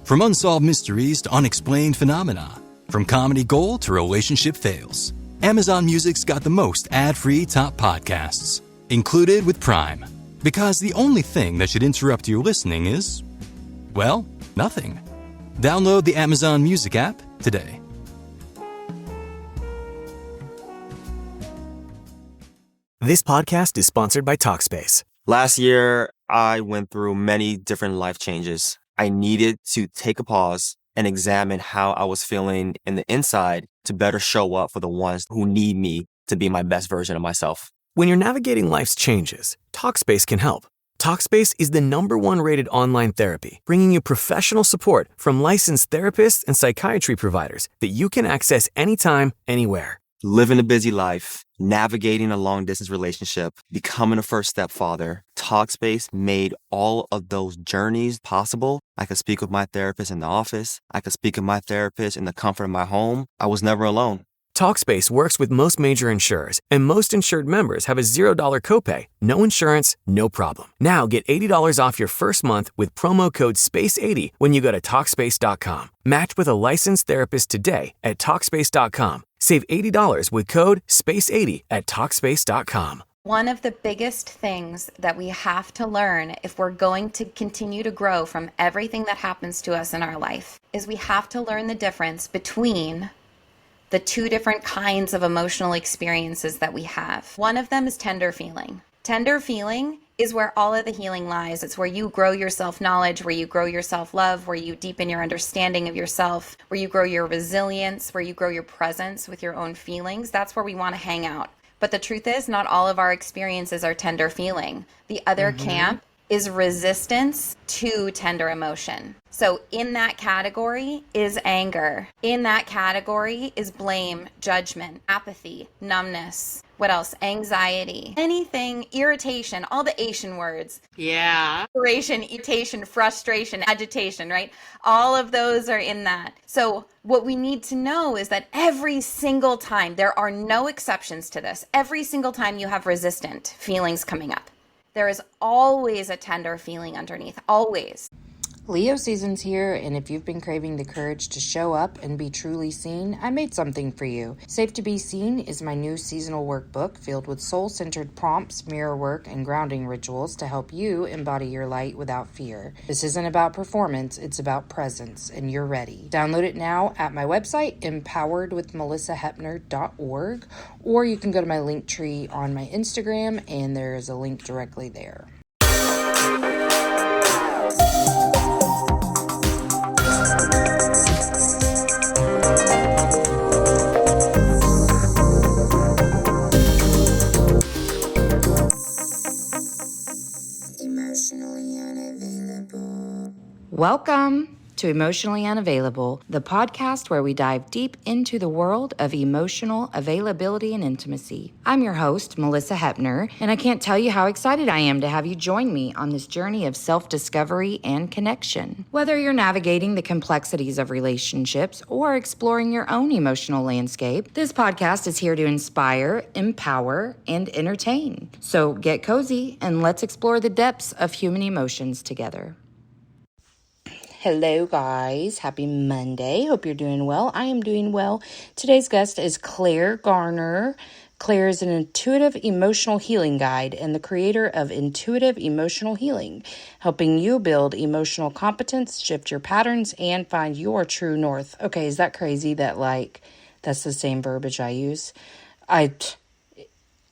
From unsolved mysteries to unexplained phenomena, from comedy gold to relationship fails, Amazon Music's got the most ad-free top podcasts, included with Prime. Because the only thing that should interrupt your listening is, well, nothing. Download the Amazon Music app today. This podcast is sponsored by Talkspace. Last year, I went through many different life changes. I needed to take a pause and examine how I was feeling in the inside to better show up for the ones who need me to be my best version of myself. When you're navigating life's changes, Talkspace can help. Talkspace is the #1 rated online therapy, bringing you professional support from licensed therapists and psychiatry providers that you can access anytime, anywhere. Living a busy life, navigating a long-distance relationship, becoming a first-step father, Talkspace made all of those journeys possible. I could speak with my therapist in the office. I could speak with my therapist in the comfort of my home. I was never alone. Talkspace works with most major insurers, and most insured members have a $0 copay. No insurance, no problem. Now get $80 off your first month with promo code SPACE80 when you go to Talkspace.com. Match with a licensed therapist today at Talkspace.com. Save $80 with code SPACE80 at Talkspace.com. One of the biggest things that we have to learn if we're going to continue to grow from everything that happens to us in our life is we have to learn the difference between the two different kinds of emotional experiences that we have. One of them is tender feeling. Tender feeling is where all of the healing lies. It's where you grow your self-knowledge, where you grow your self-love, where you deepen your understanding of yourself, where you grow your resilience, where you grow your presence with your own feelings. That's where we want to hang out. But the truth is, not all of our experiences are tender feeling. The other camp is resistance to tender emotion. So in that category is anger. In that category is blame, judgment, apathy, numbness. What else? Anxiety, anything, irritation, all the Asian words. Yeah. Irritation, frustration, agitation, right? All of those are in that. So what we need to know is that every single time, there are no exceptions to this, every single time you have resistant feelings coming up, there is always a tender feeling underneath, always. Leo season's here, and if you've been craving the courage to show up and be truly seen, I made something for you. Safe to Be Seen is my new seasonal workbook filled with soul-centered prompts, mirror work, and grounding rituals to help you embody your light without fear. This isn't about performance, it's about presence, and you're ready. Download it now at my website, empoweredwithmelisahepner.org, or you can go to my link tree on my Instagram, and there is a link directly there. Welcome to Emotionally Unavailable, the podcast where we dive deep into the world of emotional availability and intimacy. I'm your host, Malisa Hepner, and I can't tell you how excited I am to have you join me on this journey of self-discovery and connection. Whether you're navigating the complexities of relationships or exploring your own emotional landscape, this podcast is here to inspire, empower, and entertain. So get cozy and let's explore the depths of human emotions together. Hello guys, happy Monday. Hope you're doing well. I am doing well. Today's guest is Claire Garner. Claire is an intuitive emotional healing guide and the creator of Intuitive Emotional Healing, helping you build emotional competence, shift your patterns, and find your true north. Okay, is that crazy that that's the same verbiage I use?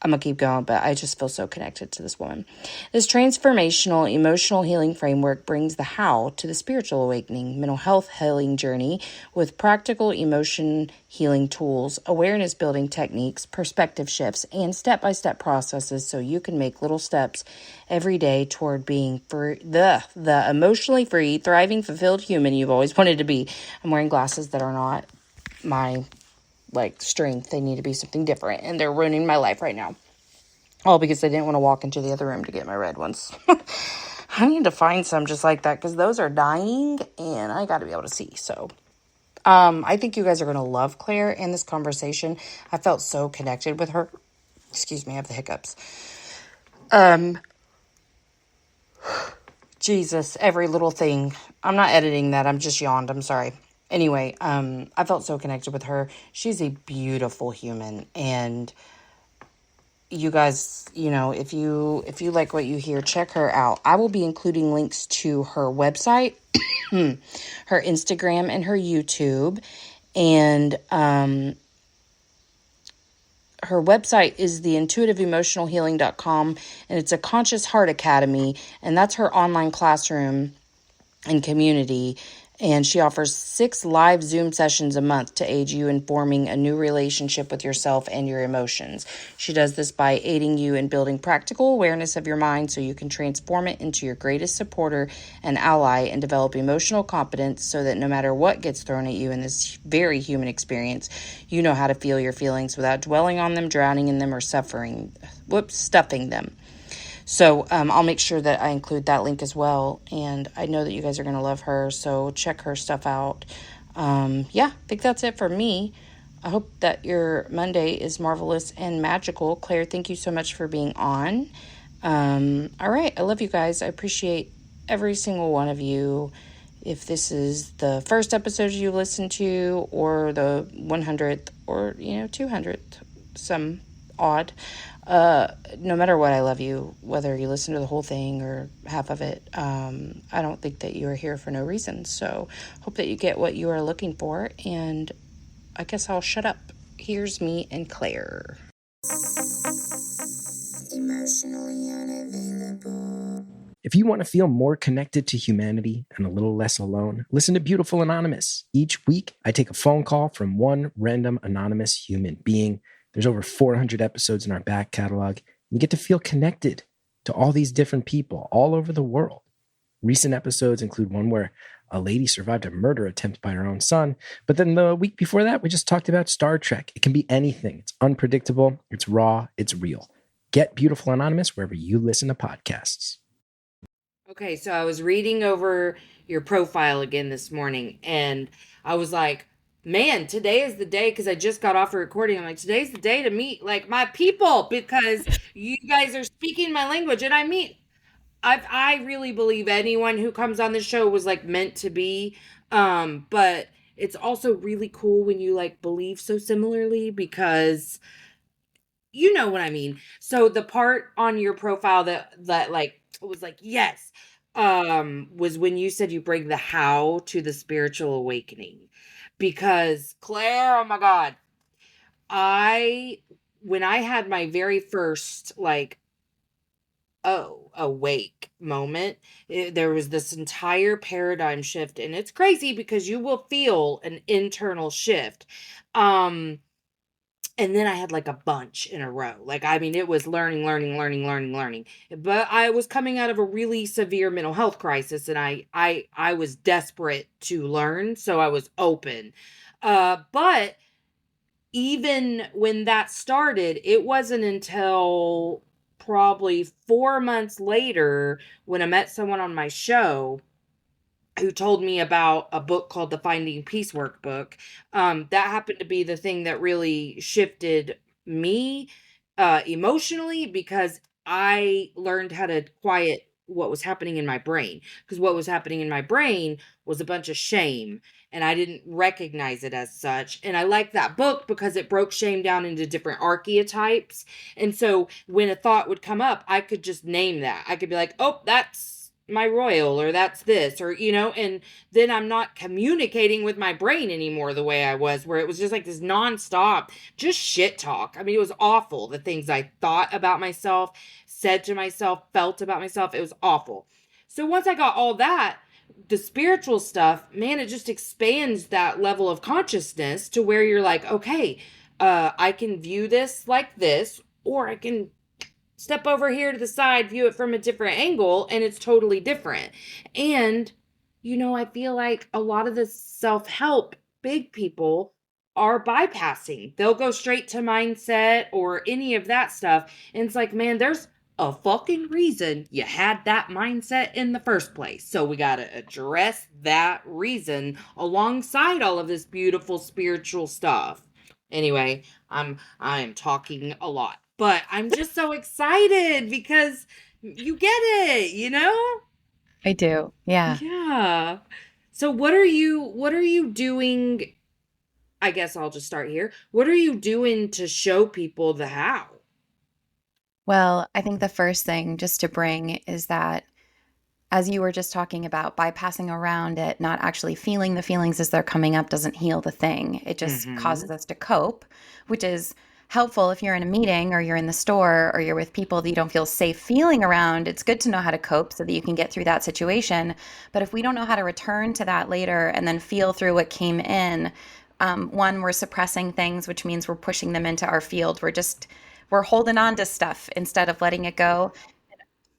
I'm going to keep going, but I just feel so connected to this woman. This transformational emotional healing framework brings the how to the spiritual awakening, mental health healing journey with practical emotion healing tools, awareness building techniques, perspective shifts, and step-by-step processes so you can make little steps every day toward being the emotionally free, thriving, fulfilled human you've always wanted to be. I'm wearing glasses that are not my strength. They need to be something different, and they're ruining my life right now. All because I didn't want to walk into the other room to get my red ones. I need to find some just like that because those are dying, and I got to be able to see. So, I think you guys are going to love Claire in this conversation. I felt so connected with her. Excuse me, I have the hiccups. Jesus, every little thing. I'm not editing that. I'm just yawned. I'm sorry. Anyway, I felt so connected with her. She's a beautiful human, and you guys, if you like what you hear, check her out. I will be including links to her website, her Instagram, and her YouTube. And her website is theintuitiveemotionalhealing.com, and it's a Conscious Heart Academy, and that's her online classroom and community. And she offers 6 live Zoom sessions a month to aid you in forming a new relationship with yourself and your emotions. She does this by aiding you in building practical awareness of your mind so you can transform it into your greatest supporter and ally and develop emotional competence so that no matter what gets thrown at you in this very human experience, you know how to feel your feelings without dwelling on them, drowning in them, or stuffing them. So I'll make sure that I include that link as well. And I know that you guys are going to love her, so check her stuff out. I think that's it for me. I hope that your Monday is marvelous and magical. Claire, thank you so much for being on. All right, I love you guys. I appreciate every single one of you. If this is the first episode you listened to, or the 100th, or 200th, some odd. No matter what, I love you, whether you listen to the whole thing or half of it. I don't think that you are here for no reason. So hope that you get what you are looking for. And I guess I'll shut up. Here's me and Claire. Emotionally unavailable. If you want to feel more connected to humanity and a little less alone, listen to Beautiful Anonymous. Each week, I take a phone call from one random anonymous human being. There's over 400 episodes in our back catalog. You get to feel connected to all these different people all over the world. Recent episodes include one where a lady survived a murder attempt by her own son. But then the week before that, we just talked about Star Trek. It can be anything. It's unpredictable. It's raw. It's real. Get Beautiful Anonymous wherever you listen to podcasts. Okay, so I was reading over your profile again this morning, and I was like, man, today is the day, because I just got off a recording. I'm like, today's the day to meet like my people, because you guys are speaking my language. And I really believe anyone who comes on the show was like meant to be. But it's also really cool when you like believe so similarly, because you know what I mean. So the part on your profile that like was like, yes, was when you said you bring the how to the spiritual awakening. Because Claire, oh my God, when I had my very first like, awake moment, there was this entire paradigm shift, and it's crazy because you will feel an internal shift. And then I had like a bunch in a row. Like, I mean, it was learning. But I was coming out of a really severe mental health crisis, and I was desperate to learn, so I was open. But even when that started, it wasn't until probably 4 months later when I met someone on my show who told me about a book called the Finding Peace Workbook. That happened to be the thing that really shifted me emotionally, because I learned how to quiet what was happening in my brain. Because what was happening in my brain was a bunch of shame, and I didn't recognize it as such. And I liked that book because it broke shame down into different archetypes. And so when a thought would come up, I could just name that. I could be like, oh, that's my royal, or that's this, or and then I'm not communicating with my brain anymore the way I was, where it was just like this nonstop just shit talk. I mean, it was awful, the things I thought about myself, said to myself, felt about myself. It was awful. So once I got all that, the spiritual stuff, man, it just expands that level of consciousness to where you're like, okay, I can view this like this, or I can step over here to the side, view it from a different angle, and it's totally different. And, I feel like a lot of the self-help big people are bypassing. They'll go straight to mindset or any of that stuff. And it's like, man, there's a fucking reason you had that mindset in the first place. So we got to address that reason alongside all of this beautiful spiritual stuff. Anyway, I am talking a lot. But I'm just so excited because you get it, I do. Yeah. Yeah. So what are you doing? I guess I'll just start here. What are you doing to show people the how? Well, I think the first thing just to bring is that, as you were just talking about, bypassing around it, not actually feeling the feelings as they're coming up doesn't heal the thing. It just Mm-hmm. causes us to cope, which is helpful if you're in a meeting or you're in the store or you're with people that you don't feel safe feeling around. It's good to know how to cope so that you can get through that situation. But if we don't know how to return to that later and then feel through what came in, one, we're suppressing things, which means we're pushing them into our field. We're holding on to stuff instead of letting it go.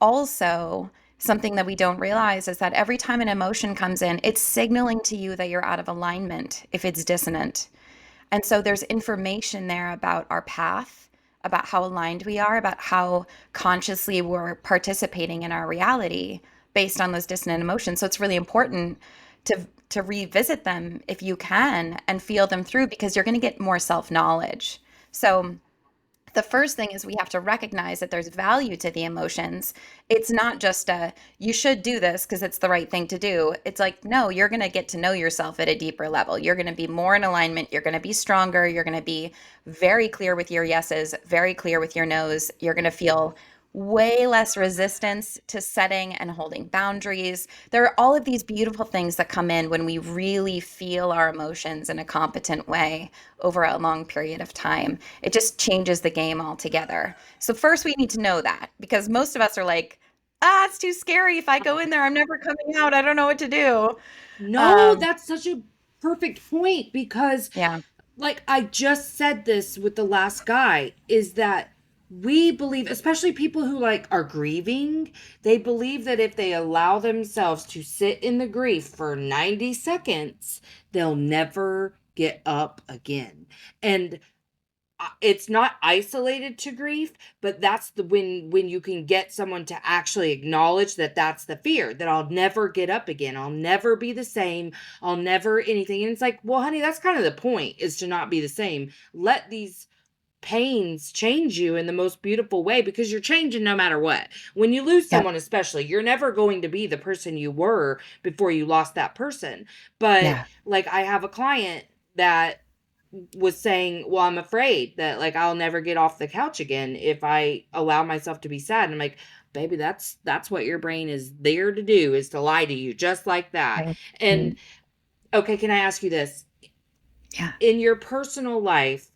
Also, something that we don't realize is that every time an emotion comes in, it's signaling to you that you're out of alignment if it's dissonant. And so there's information there about our path, about how aligned we are, about how consciously we're participating in our reality based on those dissonant emotions. So it's really important to revisit them if you can and feel them through, because you're going to get more self-knowledge. So the first thing is we have to recognize that there's value to the emotions. It's not just a, you should do this because it's the right thing to do. It's like, no, you're going to get to know yourself at a deeper level. You're going to be more in alignment. You're going to be stronger. You're going to be very clear with your yeses, very clear with your nos. You're going to feel way less resistance to setting and holding boundaries. There are all of these beautiful things that come in when we really feel our emotions in a competent way over a long period of time. It just changes the game altogether. So first we need to know that, because most of us are like, it's too scary. If I go in there, I'm never coming out. I don't know what to do. No, Um, that's such a perfect point because, yeah. like, I just said this with the last guy, is that we believe, especially people who like are grieving, they believe that if they allow themselves to sit in the grief for 90 seconds, they'll never get up again. And it's not isolated to grief, but that's the when you can get someone to actually acknowledge that that's the fear, that I'll never get up again, I'll never be the same, I'll never anything. And it's like, well honey, that's kind of the point, is to not be the same. Let these pains change you in the most beautiful way, because you're changing no matter what. When you lose Yep. someone, especially, you're never going to be the person you were before you lost that person. But Yeah. like, I have a client that was saying, well, I'm afraid that like I'll never get off the couch again if I allow myself to be sad. And I'm like, baby, that's what your brain is there to do, is to lie to you just like that. Right. And Right. okay, can I ask you this? Yeah. In your personal life,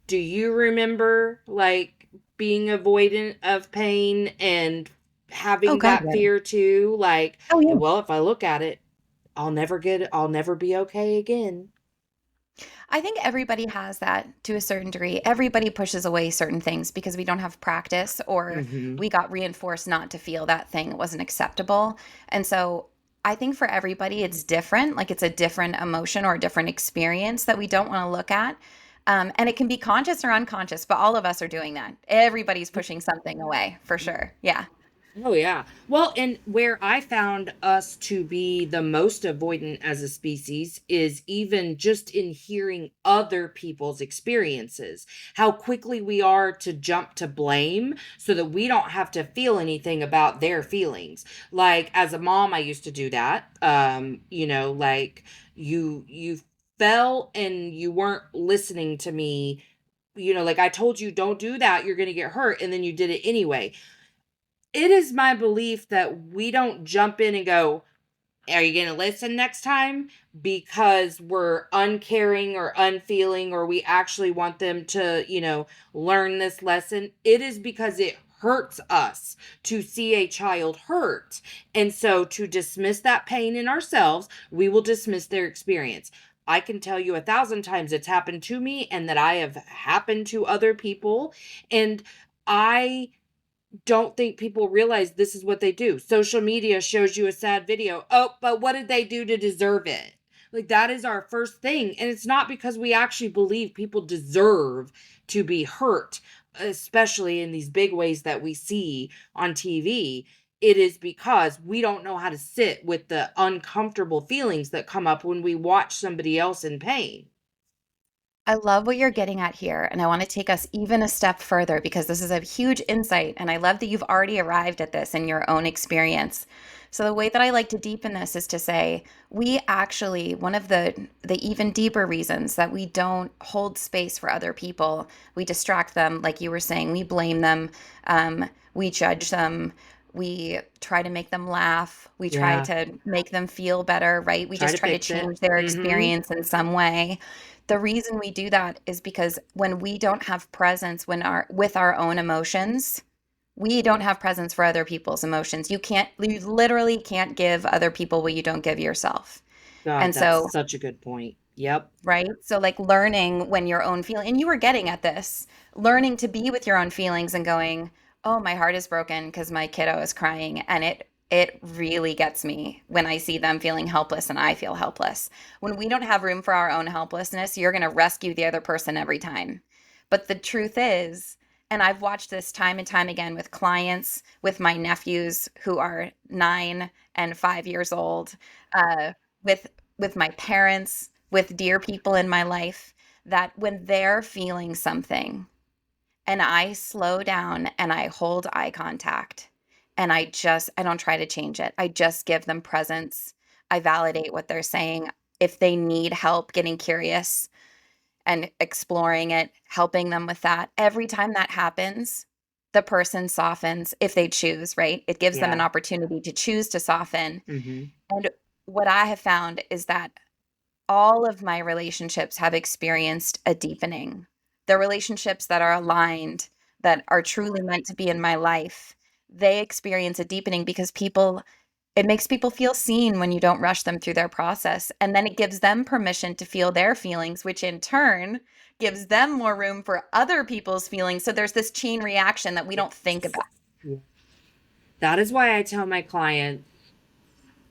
do you remember like being avoidant of pain and Oh having God, that yeah. fear too? Like, Oh yeah. well, if I look at it, I'll never be okay again. I think everybody has that to a certain degree. Everybody pushes away certain things because we don't have practice, or Mm-hmm. we got reinforced not to feel that thing. It wasn't acceptable. And so I think for everybody, it's different. Like it's a different emotion or a different experience that we don't want to look at. And it can be conscious or unconscious, but all of us are doing that. Everybody's pushing something away for sure. Yeah. Oh yeah. Well, and where I found us to be the most avoidant as a species is even just in hearing other people's experiences. How quickly we are to jump to blame so that we don't have to feel anything about their feelings. Like as a mom, I used to do that. Like you fell and you weren't listening to me. Like I told you don't do that, you're going to get hurt, and then you did it anyway. It is my belief that we don't jump in and go, are you going to listen next time? Because we're uncaring or unfeeling, or we actually want them to, learn this lesson. It is because it hurts us to see a child hurt. And so to dismiss that pain in ourselves, we will dismiss their experience. I can tell you 1,000 times it's happened to me and that I have happened to other people. And I don't think people realize this is what they do. Social media shows you a sad video. Oh, but what did they do to deserve it? Like that is our first thing. And it's not because we actually believe people deserve to be hurt, especially in these big ways that we see on TV. It is because we don't know how to sit with the uncomfortable feelings that come up when we watch somebody else in pain. I love what you're getting at here, and I want to take us even a step further because this is a huge insight, and I love that you've already arrived at this in your own experience. So the way that I like to deepen this is to say, we actually, one of the even deeper reasons that we don't hold space for other people, we distract them, like you were saying, we blame them, we judge them, we try to make them laugh, we try Yeah. to make them feel better, right? We Try just to try to fix it. change their Mm-hmm. experience in some way. The reason we do that is because when we don't have presence with our own emotions, we don't have presence for other people's emotions. You literally can't give other people what you don't give yourself. God, And that's so, such a good point. Yep. right? So, like learning when your own feeling, and you were getting at this, learning to be with your own feelings and going, oh, my heart is broken because my kiddo is crying. And it really gets me when I see them feeling helpless and I feel helpless. When we don't have room for our own helplessness, you're going to rescue the other person every time. But the truth is, and I've watched this time and time again with clients, with my nephews who are 9 and 5 years old, uh, with with my parents, with dear people in my life, that when they're feeling something and I slow down and I hold eye contact and I don't try to change it. I just give them presence. I validate what they're saying. If they need help getting curious and exploring it, helping them with that, every time that happens, the person softens if they choose, right? It gives them an Yeah. opportunity to choose to soften. Mm-hmm. And what I have found is that all of my relationships have experienced a deepening. The relationships that are aligned, that are truly meant to be in my life, they experience a deepening because it makes people feel seen when you don't rush them through their process. And then it gives them permission to feel their feelings, which in turn gives them more room for other people's feelings. So there's this chain reaction that we don't think about. Yeah. That is why I tell my clients,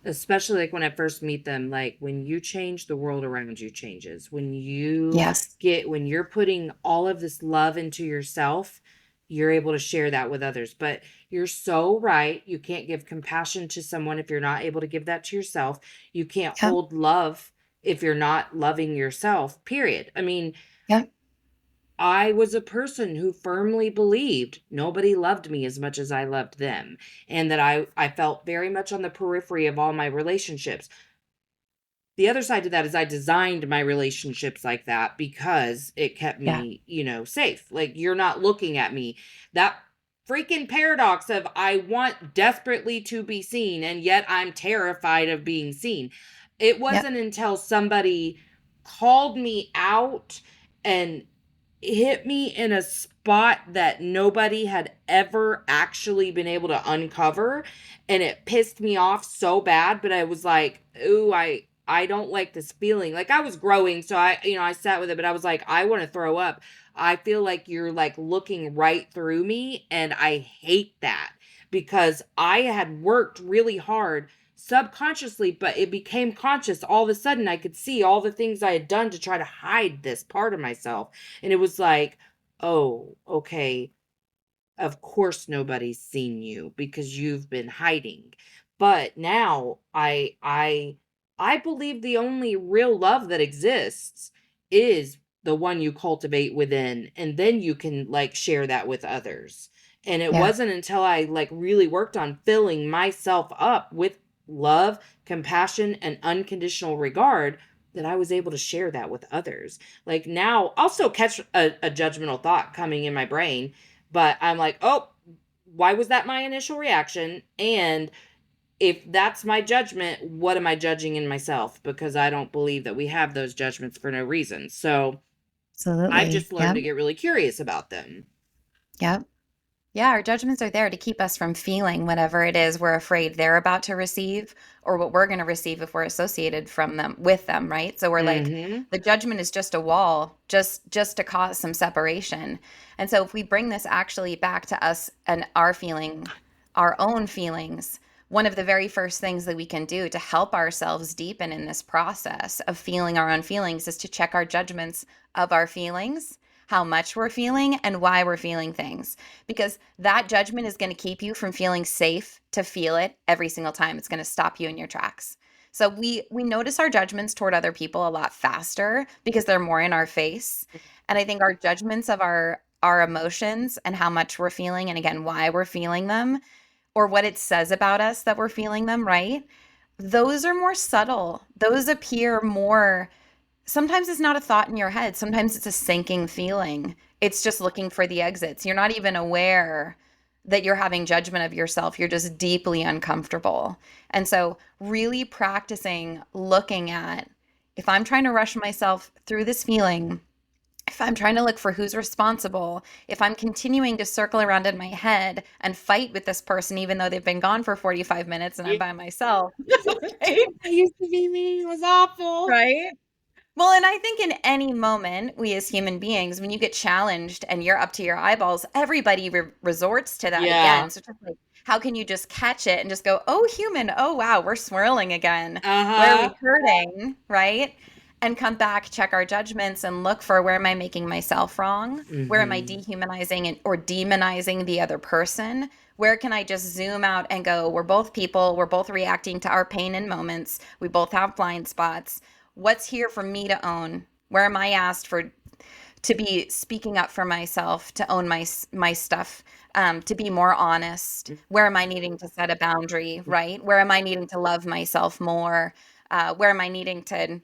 especially like when I first meet them, like when you change, the world around you changes. Yes. When you're putting all of this love into yourself, you're able to share that with others. But you're so right. You can't give compassion to someone if you're not able to give that to yourself. You can't Yep. hold love if you're not loving yourself, period. I mean, Yep. I was a person who firmly believed nobody loved me as much as I loved them, and that I felt very much on the periphery of all my relationships. The other side to that is I designed my relationships like that because it kept Yeah. me, safe. Like, you're not looking at me. That freaking paradox of I want desperately to be seen and yet I'm terrified of being seen. It Yep. wasn't until somebody called me out and hit me in a spot that nobody had ever actually been able to uncover, and it pissed me off so bad. But I was like, ooh, I don't like this feeling. Like, I was growing, so I sat with it, but I was like, I want to throw up. I feel like you're like looking right through me, and I hate that because I had worked really hard subconsciously, but it became conscious. All of a sudden I could see all the things I had done to try to hide this part of myself, and it was like, oh, okay, of course nobody's seen you because you've been hiding. But now I believe the only real love that exists is the one you cultivate within, and then you can like share that with others. And it Yeah. wasn't until I like really worked on filling myself up with love, compassion, and unconditional regard that I was able to share that with others. Like, now I'll still catch a judgmental thought coming in my brain, but I'm like, oh, why was that my initial reaction? And if that's my judgment, what am I judging in myself? Because I don't believe that we have those judgments for no reason. So I've Absolutely. just learned Yep. to get really curious about them. Yep. Yeah, our judgments are there to keep us from feeling whatever it is we're afraid they're about to receive or what we're going to receive if we're associated from them with them, right? So we're like Mm-hmm. the judgment is just a wall, just to cause some separation. And so if we bring this actually back to us and our own feelings, one of the very first things that we can do to help ourselves deepen in this process of feeling our own feelings is to check our judgments of our feelings, how much we're feeling, and why we're feeling things. Because that judgment is going to keep you from feeling safe to feel it every single time. It's going to stop you in your tracks. So we notice our judgments toward other people a lot faster because they're more in our face. And I think our judgments of our emotions and how much we're feeling and again why we're feeling them, or what it says about us that we're feeling them, right? Those are more subtle. Those appear more. Sometimes it's not a thought in your head. Sometimes it's a sinking feeling. It's just looking for the exits. You're not even aware that you're having judgment of yourself. You're just deeply uncomfortable. And so, really practicing looking at, if I'm trying to rush myself through this feeling, if I'm trying to look for who's responsible, if I'm continuing to circle around in my head and fight with this person, even though they've been gone for 45 minutes and I'm Yeah. by myself, right? It used to be me. It was awful. Right? Well, and I think in any moment, we as human beings, when you get challenged and you're up to your eyeballs, everybody resorts to that Yeah. again. So just like, how can you just catch it and just go, oh, human, oh, wow, we're swirling again. Where are we Uh-huh. hurting? Right? And come back, check our judgments and look for, where am I making myself wrong? Where am I Mm-hmm. dehumanizing or demonizing the other person? Where can I just zoom out and go, we're both people, we're both reacting to our pain in moments, we both have blind spots. What's here for me to own? Where am I asked for to be speaking up for myself, to own my stuff, to be more honest? Where am I needing to set a boundary, right? Where am I needing to love myself more? Where am I needing to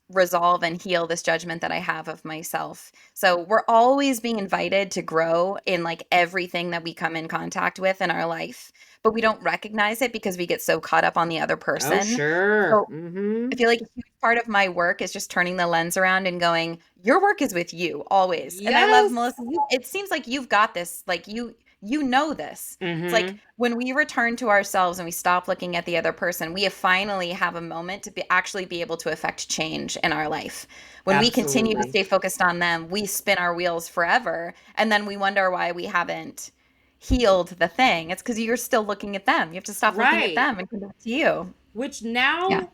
resolve and heal this judgment that I have of myself? So we're always being invited to grow in like everything that we come in contact with in our life, but we don't recognize it because we get so caught up on the other Oh, person. sure. So Mm-hmm. I feel like a huge part of my work is just turning the lens around and going, your work is with you always. And I love, Yes. Melissa, it seems like you've got this, like you know this. It's like Mm-hmm. when we return to ourselves and we stop looking at the other person, we finally have a moment to actually be able to affect change in our life. When we continue to Absolutely. stay focused on them, we spin our wheels forever, and then we wonder why we haven't healed the thing. It's because you're still looking at them. You have to stop looking at Right. them and come back to you. Which Yeah. now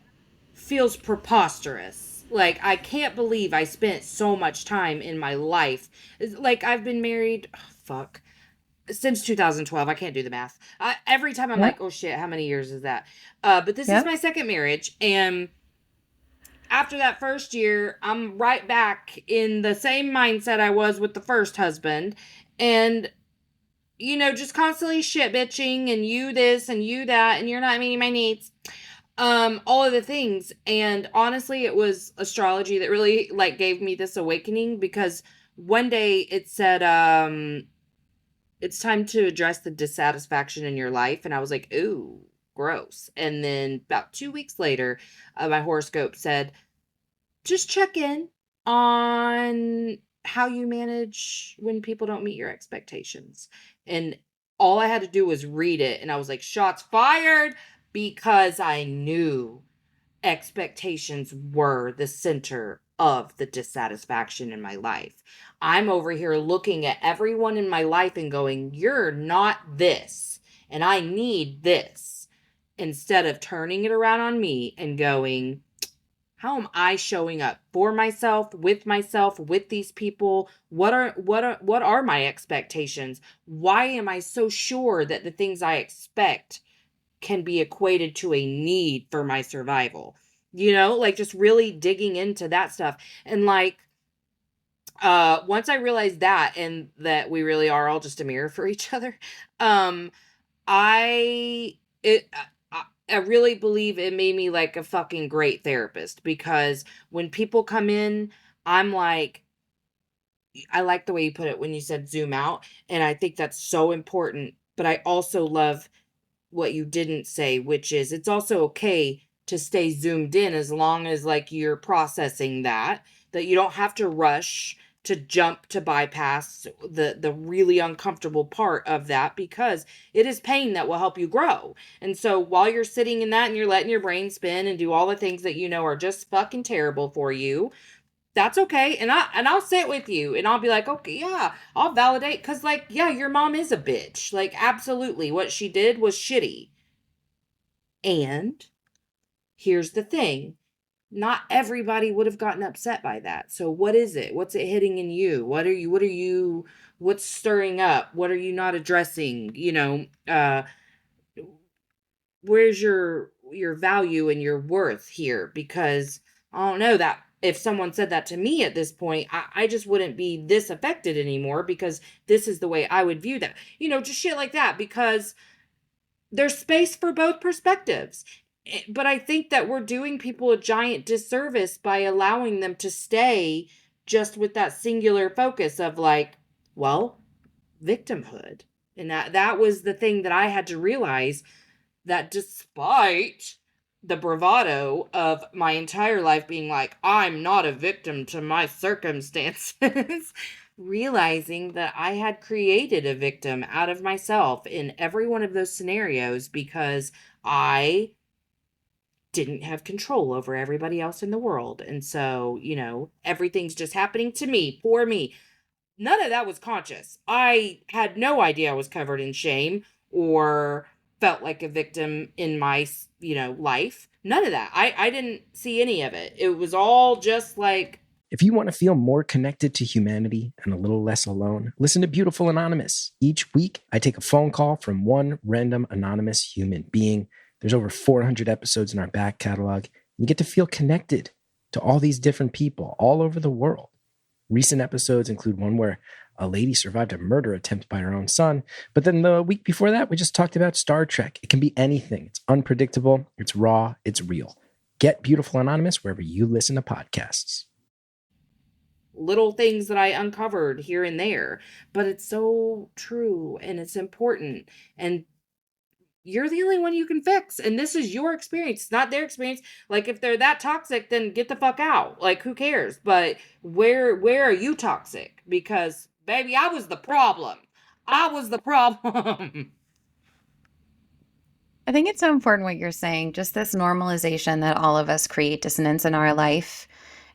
feels preposterous. Like, I can't believe I spent so much time in my life. Like, I've been married, fuck, since 2012. I can't do the math. Every time I'm Yep. like, oh shit, how many years is that? But this is Yep. my second marriage. And after that first year, I'm right back in the same mindset I was with the first husband. And just constantly shit bitching and you this and you that and you're not meeting my needs. All of the things. And honestly, it was astrology that really like gave me this awakening, because one day it said, it's time to address the dissatisfaction in your life. And I was like, ooh, gross. And then about 2 weeks later, my horoscope said, just check in on how you manage when people don't meet your expectations. And all I had to do was read it. And I was like, shots fired, because I knew expectations were the center of the dissatisfaction in my life. I'm over here looking at everyone in my life and going, you're not this, and I need this, instead of turning it around on me and going, how am I showing up for myself, with these people? What are my expectations? Why am I so sure that the things I expect can be equated to a need for my survival? Like just really digging into that stuff. And like once I realized that, and that we really are all just a mirror for each other, um I it I really believe it made me like a fucking great therapist, because when people come in, I'm like, I like the way you put it when you said zoom out, and I think that's so important. But I also love what you didn't say, which is it's also okay to stay zoomed in, as long as like you're processing that you don't have to rush to jump to bypass the really uncomfortable part of that, because it is pain that will help you grow. And so while you're sitting in that and you're letting your brain spin and do all the things that are just fucking terrible for you, that's okay. And I'll sit with you and I'll be like, okay, yeah, I'll validate, because like, yeah, your mom is a bitch. Like, absolutely, what she did was shitty. And here's the thing, not everybody would have gotten upset by that. So what is it? What's it hitting in you? What's stirring up? What are you not addressing? Where's your value and your worth here? Because I don't know, that if someone said that to me at this point, I just wouldn't be this affected anymore, because this is the way I would view that. Just shit like that. Because there's space for both perspectives. But I think that we're doing people a giant disservice by allowing them to stay just with that singular focus of like, well, victimhood. And that was the thing that I had to realize, that despite the bravado of my entire life being like, I'm not a victim to my circumstances, realizing that I had created a victim out of myself in every one of those scenarios because I didn't have control over everybody else in the world. And so, everything's just happening to me, for me. None of that was conscious. I had no idea I was covered in shame or felt like a victim in my, life. None of that. I didn't see any of it. It was all just like. If you want to feel more connected to humanity and a little less alone, listen to Beautiful Anonymous. Each week, I take a phone call from one random anonymous human being. There's over 400 episodes in our back catalog. You get to feel connected to all these different people all over the world. Recent episodes include one where a lady survived a murder attempt by her own son. But then the week before that, we just talked about Star Trek. It can be anything. It's unpredictable. It's raw. It's real. Get Beautiful Anonymous wherever you listen to podcasts. Little things that I uncovered here and there, but it's so true and it's important. And you're the only one you can fix. And this is your experience. It's not their experience. Like, if they're that toxic, then get the fuck out. Like, who cares? But where are you toxic? Because, baby, I was the problem. I was the problem. I think it's so important what you're saying, just this normalization that all of us create dissonance in our life.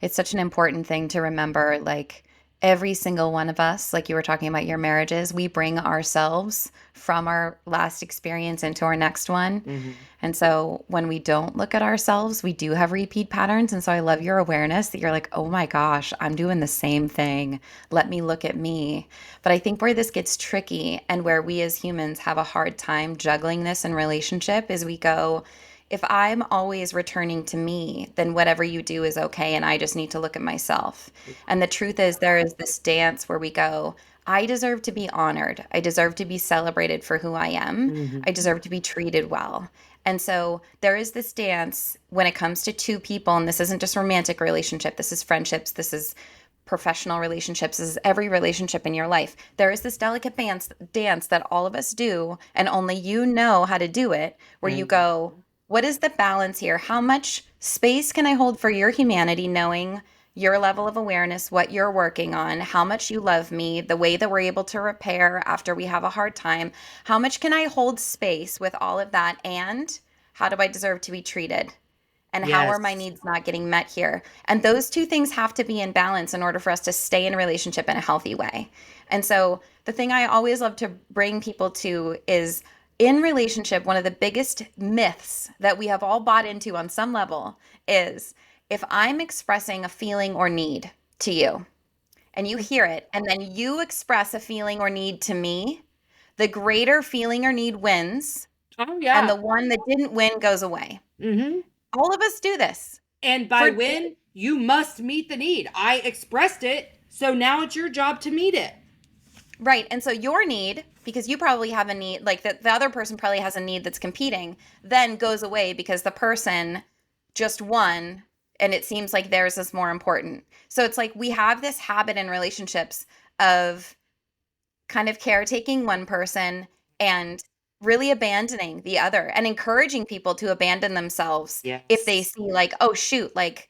It's such an important thing to remember. Like, every single one of us, like you were talking about your marriages, we bring ourselves from our last experience into our next one. Mm-hmm. And so when we don't look at ourselves, we do have repeat patterns. And so I love your awareness that you're like, oh my gosh, I'm doing the same thing. Let me look at me. But I think where this gets tricky and where we as humans have a hard time juggling this in relationship is we go, if I'm always returning to me, then whatever you do is okay. And I just need to look at myself. And the truth is, there is this dance where we go, I deserve to be honored. I deserve to be celebrated for who I am. Mm-hmm. I deserve to be treated well. And so there is this dance when it comes to two people, and this isn't just romantic relationship, this is friendships, this is professional relationships, this is every relationship in your life. There is this delicate dance that all of us do, and only you know how to do it, where you go, what is the balance here? How much space can I hold for your humanity, knowing your level of awareness, what you're working on, how much you love me, the way that we're able to repair after we have a hard time? How much can I hold space with all of that? And how do I deserve to be treated? And how are my Yes. needs not getting met here? And those two things have to be in balance in order for us to stay in a relationship in a healthy way. And so the thing I always love to bring people to is, in relationship, one of the biggest myths that we have all bought into on some level is, if I'm expressing a feeling or need to you and you hear it and then you express a feeling or need to me, the greater feeling or need wins Oh, yeah. and the one that didn't win goes away. Mm-hmm. All of us do this. And by when, you must meet the need. I expressed it, so now it's your job to meet it. Right. And so your need, because you probably have a need, like the other person probably has a need that's competing, then goes away because the person just won and it seems like theirs is more important. So it's like we have this habit in relationships of kind of caretaking one person and really abandoning the other, and encouraging people to abandon themselves if they see like, oh shoot, like,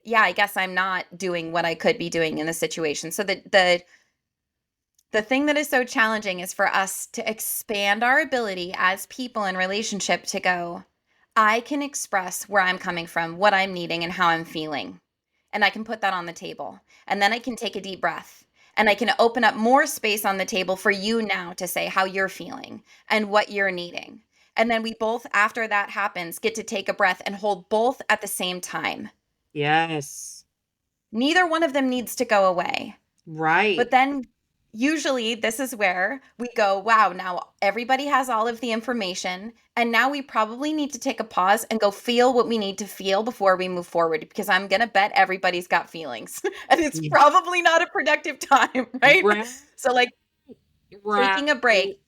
yeah, I guess I'm not doing what I could be doing in this situation. So the thing that is so challenging is for us to expand our ability as people in relationship to go, I can express where I'm coming from, what I'm needing, and how I'm feeling. And I can put that on the table. And then I can take a deep breath. And I can open up more space on the table for you now to say how you're feeling and what you're needing. And then we both, after that happens, get to take a breath and hold both at the same time. Yes. Neither one of them needs to go away. Right. But then usually this is where we go, wow, now everybody has all of the information. And now we probably need to take a pause and go feel what we need to feel before we move forward, because I'm going to bet everybody's got feelings and it's probably not a productive time, right? So like taking a break,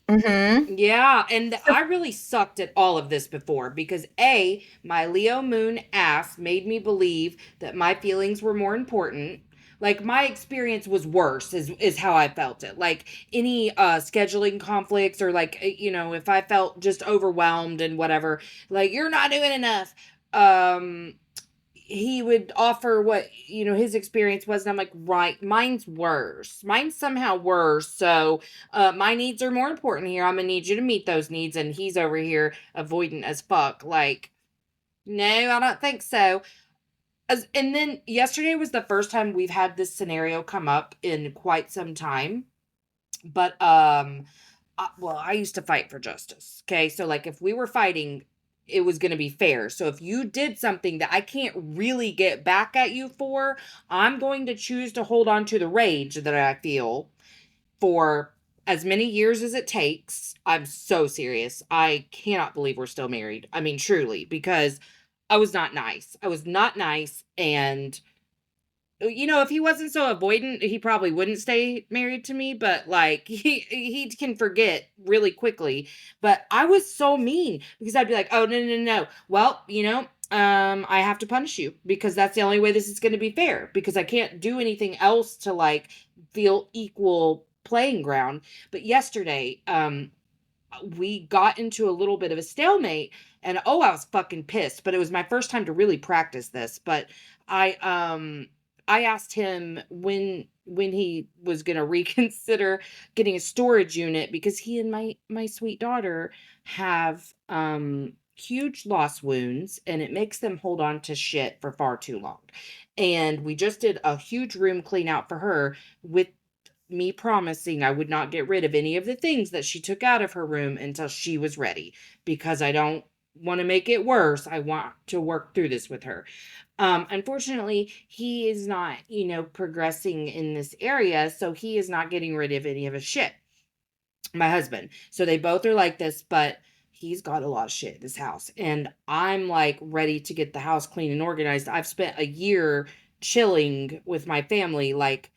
Mm-hmm. Yeah, and I really sucked at all of this before because my Leo moon ass made me believe that my feelings were more important. Like my experience was worse is how I felt it. Like any scheduling conflicts or like if I felt just overwhelmed and whatever, like you're not doing enough. Um he would offer what his experience was, and I'm like, right, mine's somehow worse, so my needs are more important here. I'm gonna need you to meet those needs, and he's over here avoidant as fuck. Like, no, I don't think so. And then yesterday was the first time we've had this scenario come up in quite some time. But well, I used to fight for justice. Okay, so like if we were fighting, it was going to be fair. So if you did something that I can't really get back at you for, I'm going to choose to hold on to the rage that I feel for as many years as it takes. I'm so serious. I cannot believe we're still married. I mean, truly, because I was not nice. I was not nice, and if he wasn't so avoidant, he probably wouldn't stay married to me, but like he can forget really quickly. But I was so mean because I'd be like, "Oh, no, no, no, no. Well, I have to punish you because that's the only way this is going to be fair because I can't do anything else to like feel equal playing ground." But yesterday, we got into a little bit of a stalemate, and I was fucking pissed, but it was my first time to really practice this. But I asked him when he was going to reconsider getting a storage unit because he and my sweet daughter have huge loss wounds, and it makes them hold on to shit for far too long. And we just did a huge room clean out for her with me promising I would not get rid of any of the things that she took out of her room until she was ready, because I don't want to make it worse. I want to work through this with her. Unfortunately, he is not, progressing in this area, so he is not getting rid of any of his shit. My husband. So they both are like this, but he's got a lot of shit in this house, and I'm like ready to get the house clean and organized. I've spent a year chilling with my family, like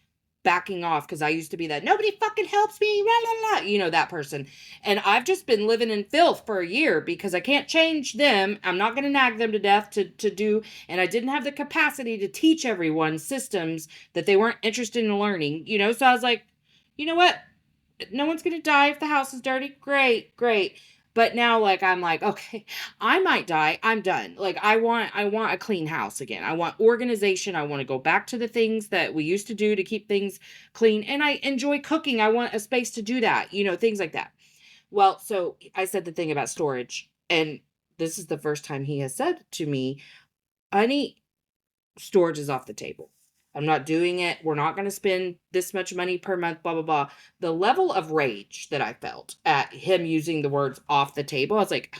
backing off because I used to be that nobody fucking helps me, la la la, that person. And I've just been living in filth for a year because I can't change them. I'm not going to nag them to death to do, and I didn't have the capacity to teach everyone systems that they weren't interested in learning, so I was like, you know what? No one's going to die if the house is dirty. Great, great. But now, like, I'm like, okay, I might die. I'm done. Like, I want a clean house again. I want organization. I want to go back to the things that we used to do to keep things clean. And I enjoy cooking. I want a space to do that, things like that. Well, so I said the thing about storage, and this is the first time he has said to me, honey, storage is off the table. I'm not doing it. We're not going to spend this much money per month, blah, blah, blah. The level of rage that I felt at him using the words off the table, I was like,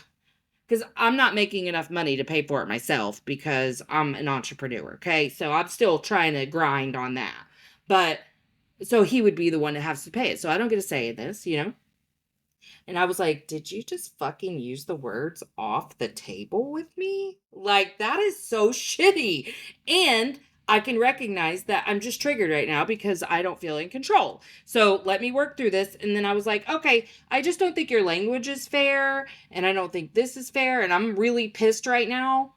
because I'm not making enough money to pay for it myself because I'm an entrepreneur, okay? So I'm still trying to grind on that. But so he would be the one that has to pay it. So I don't get a say in this, And I was like, did you just fucking use the words off the table with me? Like, that is so shitty. And I can recognize that I'm just triggered right now because I don't feel in control. So let me work through this. And then I was like, okay, I just don't think your language is fair. And I don't think this is fair. And I'm really pissed right now.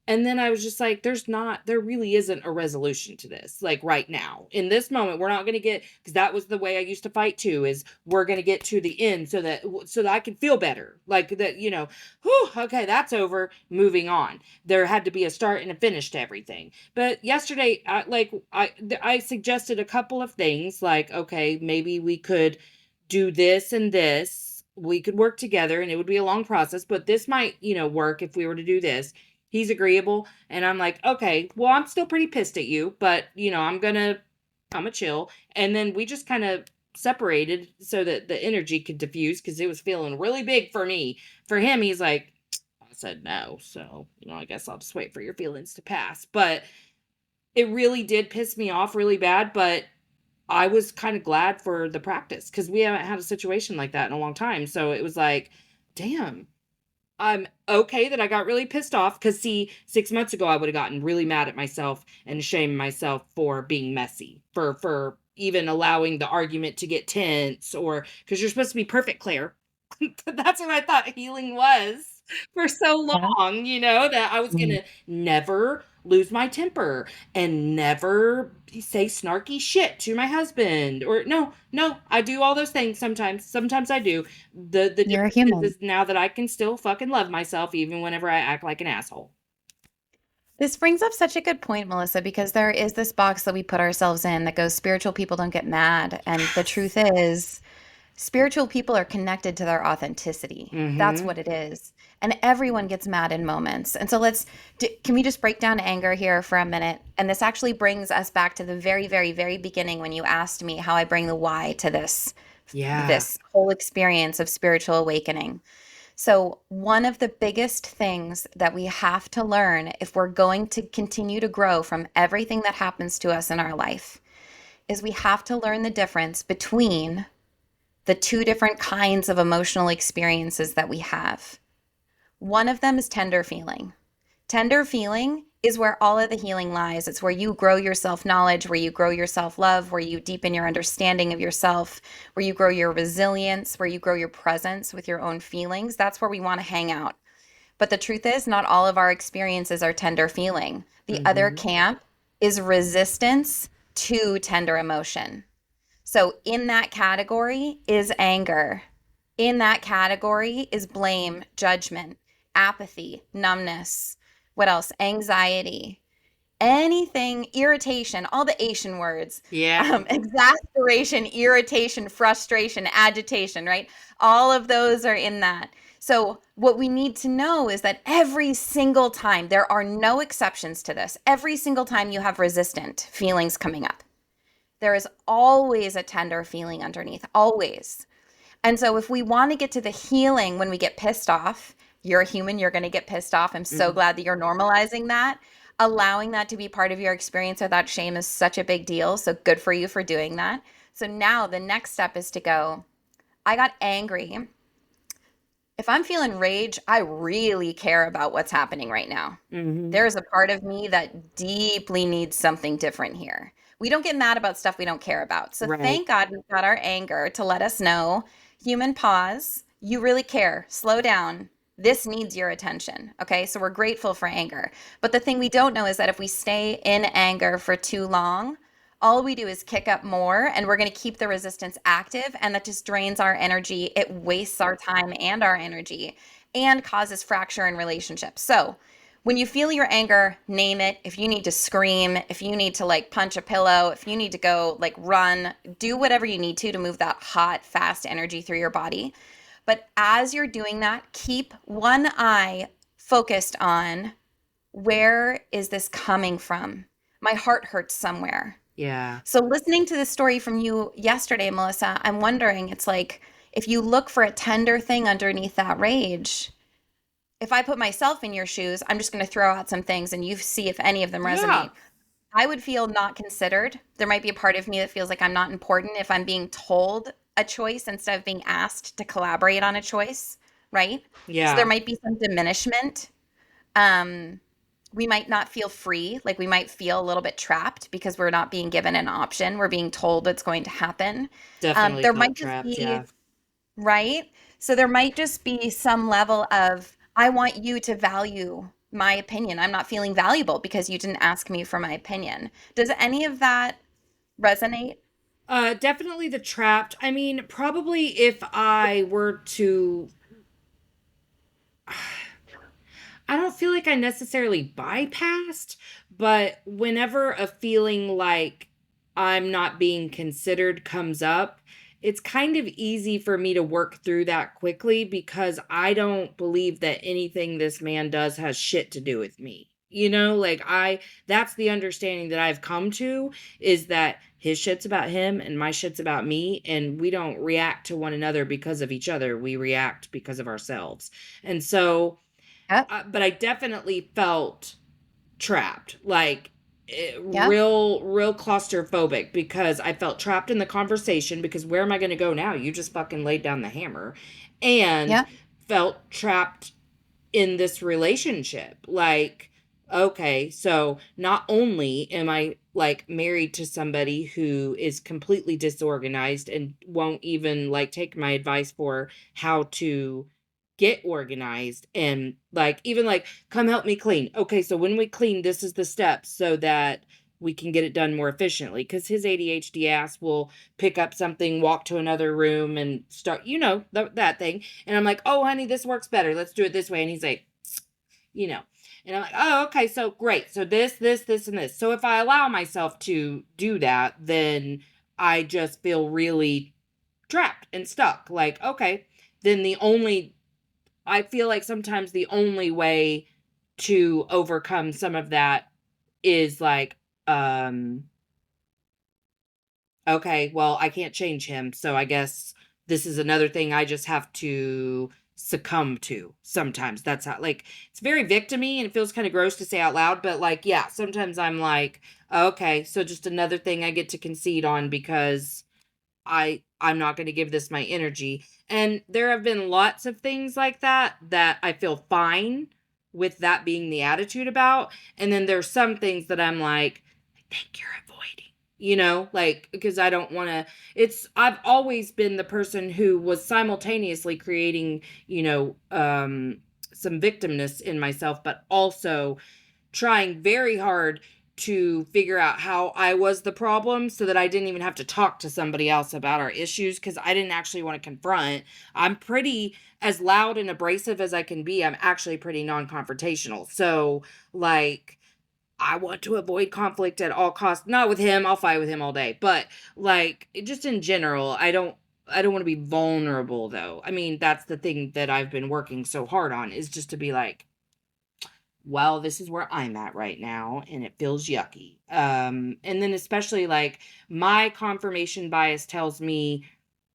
And then I was just like, there really isn't a resolution to this, like right now. In this moment, we're not going to get, because that was the way I used to fight too, is we're going to get to the end so that I can feel better. Like that, whew, okay, that's over, moving on. There had to be a start and a finish to everything. But yesterday, I suggested a couple of things, like, okay, maybe we could do this and this. We could work together, and it would be a long process, but this might, work if we were to do this. He's agreeable. And I'm like, okay, well, I'm still pretty pissed at you, but I'm a chill. And then we just kind of separated so that the energy could diffuse because it was feeling really big for me. For him, he's like, I said no. So, I guess I'll just wait for your feelings to pass. But it really did piss me off really bad. But I was kind of glad for the practice because we haven't had a situation like that in a long time. So it was like, damn. I'm okay that I got really pissed off because, see, 6 months ago, I would have gotten really mad at myself and ashamed myself for being messy, for even allowing the argument to get tense, or because you're supposed to be perfect, Claire. That's what I thought healing was for so long, that I was gonna never lose my temper and never say snarky shit to my husband. Or no, I do all those things sometimes. Sometimes I do. The You're a difference is human. now that I can still fucking love myself even whenever I act like an asshole. This brings up such a good point, Melissa, because there is this box that we put ourselves in that goes, spiritual people don't get mad. And the truth is, spiritual people are connected to their authenticity. That's Mm-hmm. what it is. And everyone gets mad in moments. And so can we just break down anger here for a minute? And this actually brings us back to the very, very, very beginning when you asked me how I bring the why to Yeah. this whole experience of spiritual awakening. So, one of the biggest things that we have to learn if we're going to continue to grow from everything that happens to us in our life is we have to learn the difference between the two different kinds of emotional experiences that we have. One of them is tender feeling. Tender feeling is where all of the healing lies. It's where you grow your self knowledge, where you grow your self love, where you deepen your understanding of yourself, where you grow your resilience, where you grow your presence with your own feelings. That's where we want to hang out. But the truth is, not all of our experiences are tender feeling. The other Mm-hmm. camp is resistance to tender emotion. So, in that category is anger. In that category is blame, judgment, apathy, numbness. What else? Anxiety, anything, irritation, all the Asian words, Yeah. exasperation, irritation, frustration, agitation, right? All of those are in that. So, what we need to know is that every single time, there are no exceptions to this, every single time you have resistant feelings coming up, there is always a tender feeling underneath, always. And so if we want to get to the healing when we get pissed off, you're a human, you're going to get pissed off. I'm so Mm-hmm. glad that you're normalizing that. Allowing that to be part of your experience without shame is such a big deal. So good for you for doing that. So now the next step is to go, I got angry. If I'm feeling rage, I really care about what's happening right now. Mm-hmm. There's a part of me that deeply needs something different here. We don't get mad about stuff we don't care about. So Right. thank God we've got our anger to let us know, human pause, you really care, slow down. This needs your attention. Okay. So we're grateful for anger. But the thing we don't know is that if we stay in anger for too long, all we do is kick up more and we're going to keep the resistance active. And that just drains our energy. It wastes our time and our energy and causes fracture in relationships. So, when you feel your anger, name it. If you need to scream, if you need to like punch a pillow, if you need to go like run, do whatever you need to move that hot, fast energy through your body. But as you're doing that, keep one eye focused on, where is this coming from? My heart hurts somewhere. Yeah. So, listening to this story from you yesterday, Melissa, I'm wondering, it's like if you look for a tender thing underneath that rage, if I put myself in your shoes, I'm just going to throw out some things and you see if any of them Yeah. resonate. I would feel not considered. There might be a part of me that feels like I'm not important if I'm being told a choice instead of being asked to collaborate on a choice, right? So there Yeah. might be some diminishment. Um, we might not feel free, like we might feel a little bit trapped because we're not being given an option. We're being told it's going to happen. Definitely There felt might just trapped. be, Yeah. right? So there might just be some level of, I want you to value my opinion. I'm not feeling valuable because you didn't ask me for my opinion. Does any of that resonate? Definitely the trapped. I mean, probably if I were to, I don't feel like I necessarily bypassed, but whenever a feeling like I'm not being considered comes up, it's kind of easy for me to work through that quickly because I don't believe that anything this man does has shit to do with me. Like that's the understanding that I've come to, is that his shit's about him and my shit's about me. And we don't react to one another because of each other. We react because of ourselves. And so, Yep. but I definitely felt trapped, like Yep. real claustrophobic, because I felt trapped in the conversation because where am I going to go now? You just fucking laid down the hammer. And Yep. felt trapped in this relationship. Like, okay, so not only am I like married to somebody who is completely disorganized and won't even like take my advice for how to get organized, and like even like come help me clean. Okay, so when we clean, this is the steps so that we can get it done more efficiently, because his ADHD ass will pick up something, walk to another room and start, that thing. And I'm like, oh honey, this works better. Let's do it this way. And he's like, you know. And I'm like, oh, okay, so great. So this, and this. So if I allow myself to do that, then I just feel really trapped and stuck. Like, okay, then I feel like sometimes the only way to overcome some of that is like, okay, well, I can't change him. So I guess this is another thing I just have to succumb to sometimes. That's how, like, it's very victim-y and it feels kind of gross to say out loud, but like, yeah, sometimes I'm like, okay, so just another thing I get to concede on because I'm not going to give this my energy. And there have been lots of things like that I feel fine with that being the attitude about. And then there's some things that I'm like, I think you're avoiding, like, because I don't want to, I've always been the person who was simultaneously creating, some victimness in myself, but also trying very hard to figure out how I was the problem so that I didn't even have to talk to somebody else about our issues, because I didn't actually want to confront. I'm pretty, as loud and abrasive as I can be, I'm actually pretty non-confrontational. So, like, I want to avoid conflict at all costs. Not with him, I'll fight with him all day. But, like, just in general, I don't want to be vulnerable, though. I mean, that's the thing that I've been working so hard on, is just to be like, well, this is where I'm at right now and it feels yucky. And then especially like my confirmation bias tells me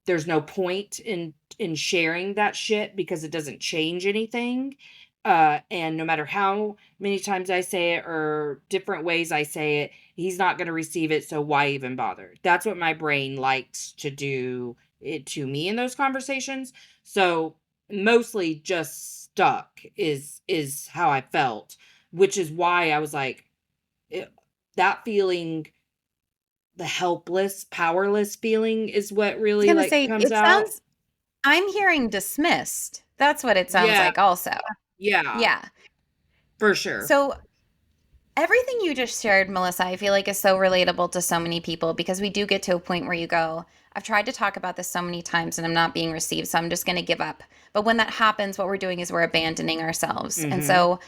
there's no point in sharing that shit because it doesn't change anything. And no matter how many times I say it or different ways I say it, he's not going to receive it. So why even bother? That's what my brain likes to do it to me in those conversations. So mostly just stuck is how I felt, which is why I was like, that feeling, the helpless, powerless feeling is what I was really gonna like say, comes it out. sounds, I'm hearing dismissed. That's what it sounds Yeah, like also. yeah, Yeah. for sure. So everything you just shared, Melissa, I feel like is so relatable to so many people, because we do get to a point where you go, I've tried to talk about this so many times and I'm not being received, so I'm just going to give up. But when that happens, what we're doing is we're abandoning ourselves. And Mm-hmm. so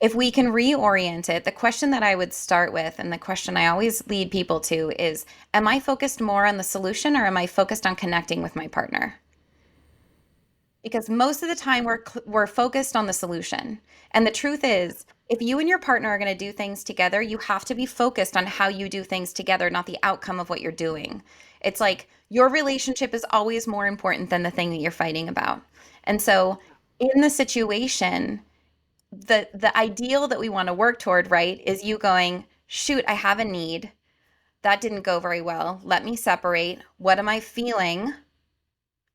if we can reorient it, the question that I would start with, and the question I always lead people to, is, am I focused more on the solution or am I focused on connecting with my partner? Because most of the time we're focused on the solution. And the truth is, if you and your partner are going to do things together, you have to be focused on how you do things together, not the outcome of what you're doing. It's like your relationship is always more important than the thing that you're fighting about. And so in the situation, the ideal that we want to work toward, right, is you going, shoot, I have a need. That didn't go very well. Let me separate. What am I feeling?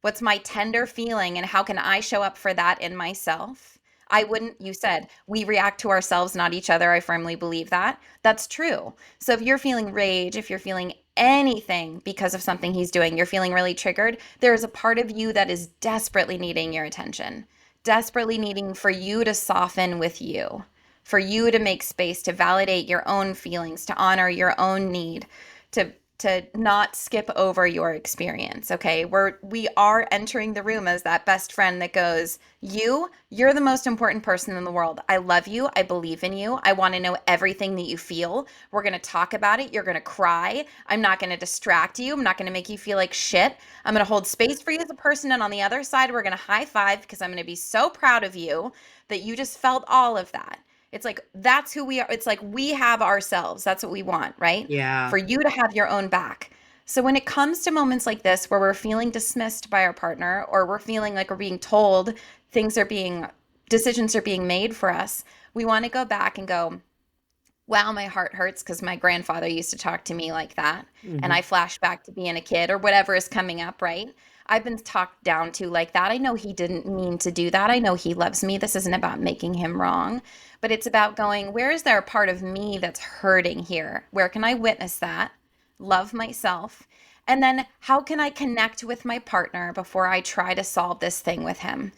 What's my tender feeling and how can I show up for that in myself? I wouldn't, you said we react to ourselves, not each other. I firmly believe that. That's true. So if you're feeling rage, if you're feeling anything because of something he's doing, you're feeling really triggered, there's a part of you that is desperately needing your attention, desperately needing for you to soften with you, for you to make space to validate your own feelings, to honor your own need, to not skip over your experience. Okay, we are entering the room as that best friend that goes, you're the most important person in the world. I love you. I believe in you. I want to know everything that you feel. We're going to talk about it. You're going to cry. I'm not going to distract you. I'm not going to make you feel like shit. I'm going to hold space for you as a person, and on the other side, we're going to high five because I'm going to be so proud of you that you just felt all of that. It's like, that's who we are. It's like we have ourselves. That's what we want, right? Yeah. For you to have your own back. So when it comes to moments like this where we're feeling dismissed by our partner, or we're feeling like we're being told decisions are being made for us, we want to go back and go, wow, my heart hurts because my grandfather used to talk to me like that. And Mm-hmm. I flash back to being a kid or whatever is coming up, right? I've been talked down to like that. I know he didn't mean to do that. I know he loves me. This isn't about making him wrong, but it's about going, where is there a part of me that's hurting here? Where can I witness that? Love myself. And then how can I connect with my partner before I try to solve this thing with him?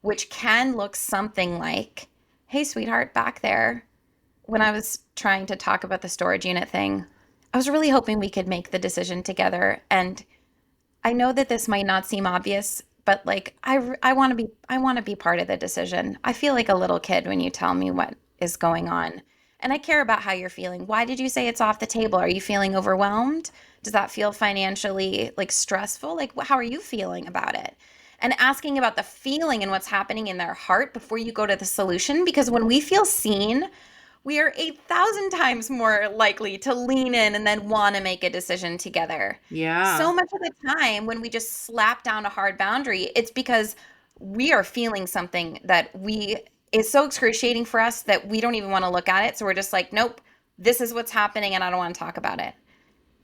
Which can look something like, hey, sweetheart, back there, when I was trying to talk about the storage unit thing, I was really hoping we could make the decision together. And I know that this might not seem obvious, but like I want to be part of the decision. I feel like a little kid when you tell me what is going on. And I care about how you're feeling. Why did you say it's off the table? Are you feeling overwhelmed? Does that feel financially like stressful? Like how are you feeling about it? And asking about the feeling and what's happening in their heart before you go to the solution, because when we feel seen, we are 8,000 times more likely to lean in and then want to make a decision together. Yeah. So much of the time, when we just slap down a hard boundary, it's because we are feeling something that we is so excruciating for us that we don't even want to look at it. So we're just like, nope, this is what's happening and I don't want to talk about it.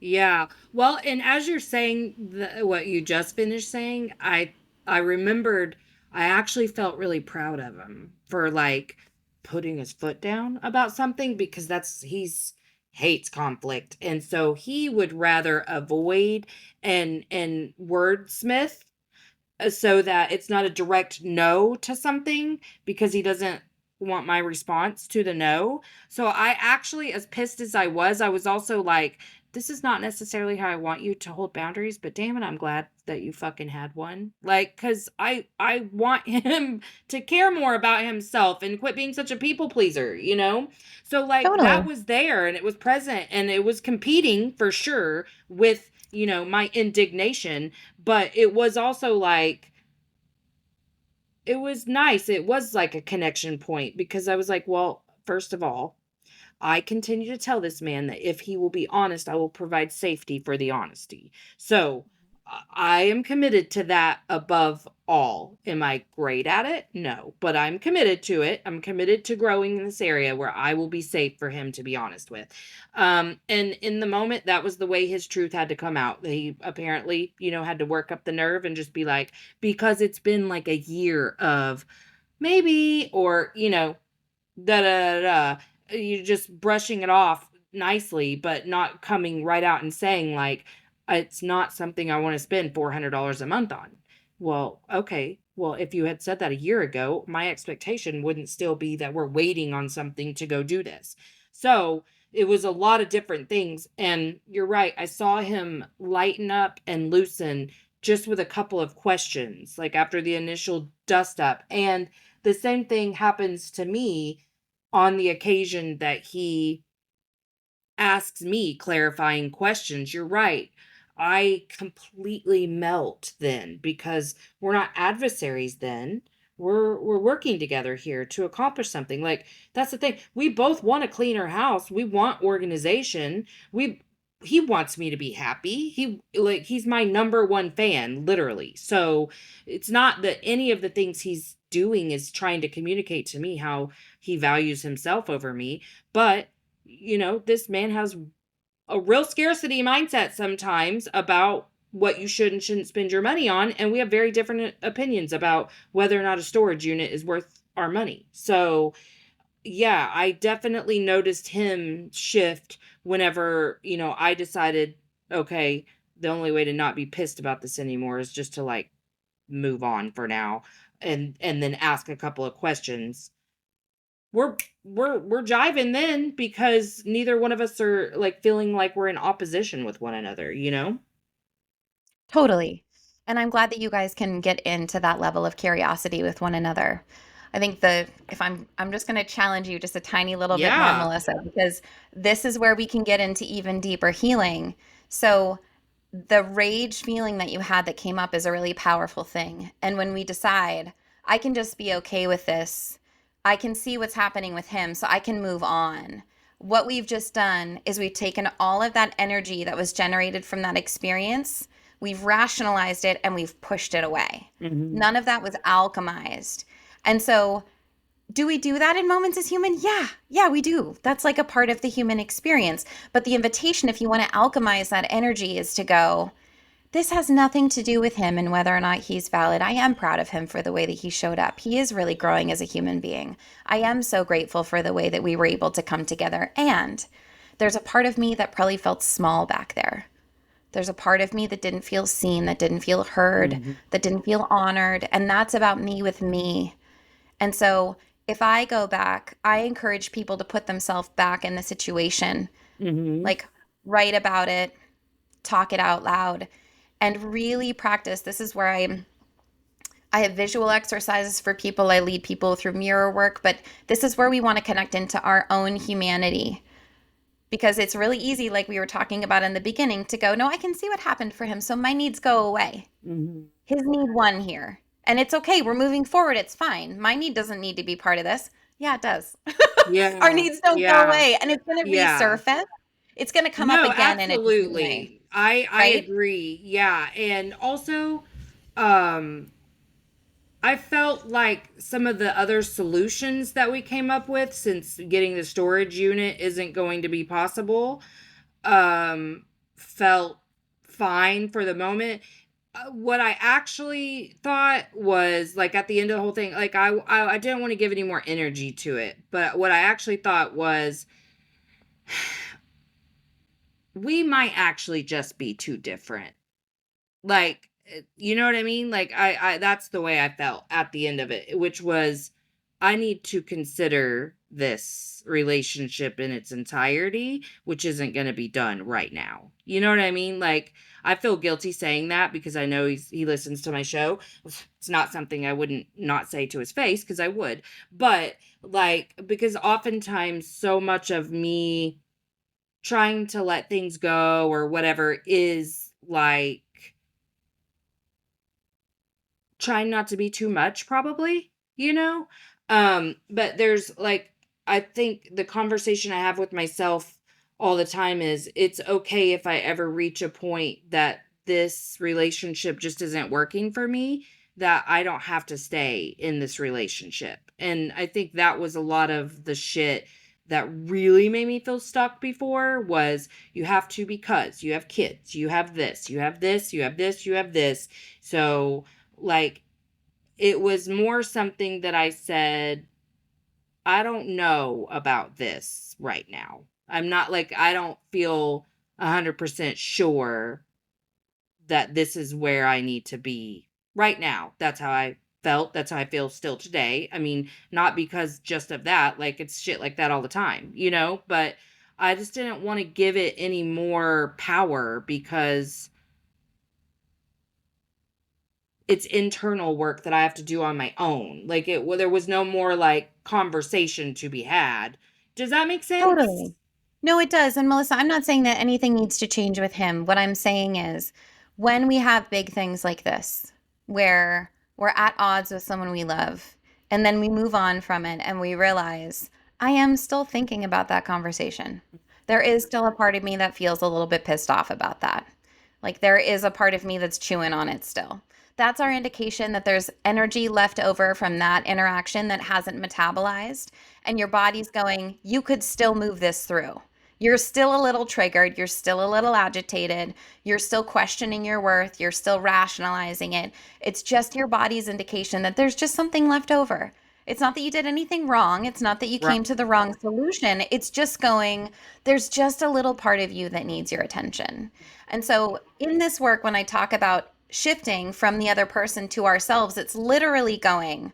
Yeah. Well, and as you're saying what you just finished saying, I remembered I actually felt really proud of him for like putting his foot down about something because he's hates conflict. And so he would rather avoid and wordsmith so that it's not a direct no to something because he doesn't want my response to the no. So I actually, as pissed as I was also like, this is not necessarily how I want you to hold boundaries, but damn it, I'm glad that you fucking had one. Like, cause I want him to care more about himself and quit being such a people pleaser, you know? So like that Totally. was there and it was present and it was competing for sure with, my indignation, but it was also like it was nice. It was like a connection point because I was like, well, first of all, I continue to tell this man that if he will be honest, I will provide safety for the honesty. So I am committed to that above all. Am I great at it? No, but I'm committed to it. I'm committed to growing in this area where I will be safe for him to be honest with. And in the moment, that was the way his truth had to come out. He apparently, had to work up the nerve and just be like, because it's been like a year of maybe, or, da da da da. You're just brushing it off nicely, but not coming right out and saying like it's not something I want to spend $400 a month on. Well, okay. Well, if you had said that a year ago, my expectation wouldn't still be that we're waiting on something to go do this. So it was a lot of different things. And you're right. I saw him lighten up and loosen just with a couple of questions, like after the initial dust up. And the same thing happens to me on the occasion that he asks me clarifying questions. You're right. I completely melt then because we're not adversaries then. We're working together here to accomplish something. Like that's the thing. We both want a cleaner house. We want organization. He wants me to be happy. He's my number one fan, literally. So it's not that any of the things he's doing is trying to communicate to me how he values himself over me, but this man has a real scarcity mindset sometimes about what you should and shouldn't spend your money on. And we have very different opinions about whether or not a storage unit is worth our money. So, yeah, I definitely noticed him shift whenever, I decided, okay, the only way to not be pissed about this anymore is just to like move on for now and then ask a couple of questions. We're jiving then because neither one of us are like feeling like we're in opposition with one another, you know? Totally. And I'm glad that you guys can get into that level of curiosity with one another. I think if I'm just going to challenge you just a tiny little bit more, Yeah. Melissa, because this is where we can get into even deeper healing. So the rage feeling that you had that came up is a really powerful thing. And when we decide, I can just be okay with this, I can see what's happening with him, so I can move on. What we've just done is we've taken all of that energy that was generated from that experience, we've rationalized it, and we've pushed it away. Hmm. None of that was alchemized. And so Do we do that in moments as human? Yeah, we do. That's like a part of the human experience. But the invitation, if you want to alchemize that energy, is to go, this has nothing to do with him and whether or not he's valid. I am proud of him for the way that he showed up. He is really growing as a human being. I am so grateful for the way that we were able to come together. And there's a part of me that probably felt small back there. There's a part of me that didn't feel seen, that didn't feel heard, that didn't feel honored. And that's about me with me. And so if I go back, I encourage people to put themselves back in the situation, like write about it, talk it out loud, and really practice. This is where I have visual exercises for people. I lead people through mirror work, but this is where we want to connect into our own humanity, because it's really easy, like we were talking about in the beginning, to go, no, I can see what happened for him, so my needs go away. His need won here. And it's okay. We're moving forward. It's fine. My need doesn't need to be part of this. Yeah, it does. Yeah. Our needs don't go away. And it's going to Yeah. resurface. It's going to come No, up again in a different way. absolutely. I Right? agree. Yeah. And also, I felt like some of the other solutions that we came up with, since getting the storage unit isn't going to be possible, felt fine for the moment. What I actually thought was, like, at the end of the whole thing, like, I didn't want to give any more energy to it, but what I actually thought was, we might actually just be too different. Like, you know what I mean? Like, I that's the way I felt at the end of it, which was, I need to consider this relationship in its entirety, which isn't going to be done right now. You know what I mean? Like, I feel guilty saying that because I know he listens to my show. It's not something I wouldn't not say to his face, because I would. But, like, because oftentimes so much of me trying to let things go or whatever is like trying not to be too much, probably, but there's, like, I think the conversation I have with myself all the time is, it's okay if I ever reach a point that this relationship just isn't working for me, that I don't have to stay in this relationship. And I think that was a lot of the shit that really made me feel stuck before, was you have to, because you have kids, you have this, you have this, you have this, you have this. So, like, it was more something that I said, I don't know about this right now. I'm not, like, I don't feel 100% sure that this is where I need to be right now. That's how I felt. That's how I feel still today. I mean, not because just of that, like, it's shit like that all the time, but I just didn't want to give it any more power, because it's internal work that I have to do on my own. Like, there was no more, like, conversation to be had. Does that make sense? Totally. No, it does. And Melissa, I'm not saying that anything needs to change with him. What I'm saying is, when we have big things like this, where we're at odds with someone we love, and then we move on from it and we realize, I am still thinking about that conversation. There is still a part of me that feels a little bit pissed off about that. Like, there is a part of me that's chewing on it still. That's our indication that there's energy left over from that interaction that hasn't metabolized. And your body's going, you could still move this through. You're still a little triggered. You're still a little agitated. You're still questioning your worth. You're still rationalizing it. It's just your body's indication that there's just something left over. It's not that you did anything wrong. It's not that you came to the wrong solution. It's just going, there's just a little part of you that needs your attention. And so in this work, when I talk about shifting from the other person to ourselves, it's literally going,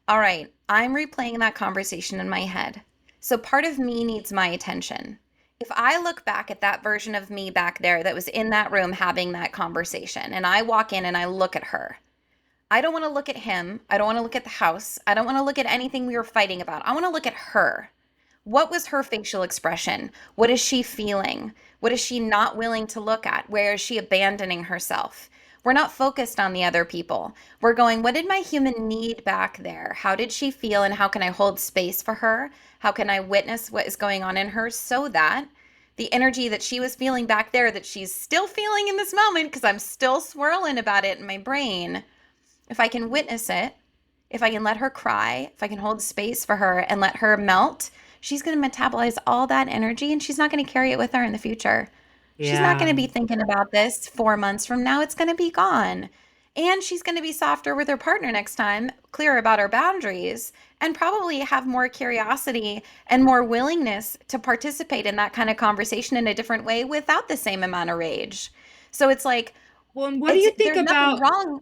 all right, I'm replaying that conversation in my head. So part of me needs my attention. If I look back at that version of me back there that was in that room having that conversation, and I walk in and I look at her, I don't want to look at him. I don't want to look at the house. I don't want to look at anything we were fighting about. I want to look at her. What was her facial expression? What is she feeling? What is she not willing to look at? Where is she abandoning herself? We're not focused on the other people. We're going, what did my human need back there? How did she feel, and how can I hold space for her? How can I witness what is going on in her, so that the energy that she was feeling back there, that she's still feeling in this moment, because I'm still swirling about it in my brain, if I can witness it, if I can let her cry, if I can hold space for her and let her melt, she's going to metabolize all that energy and she's not going to carry it with her in the future. She's not going Yeah. to be thinking about this 4 months from now. It's going to be gone. And she's going to be softer with her partner next time, clear about her boundaries, and probably have more curiosity and more willingness to participate in that kind of conversation in a different way without the same amount of rage. So it's like, Well, and what do you think there's nothing about wrong.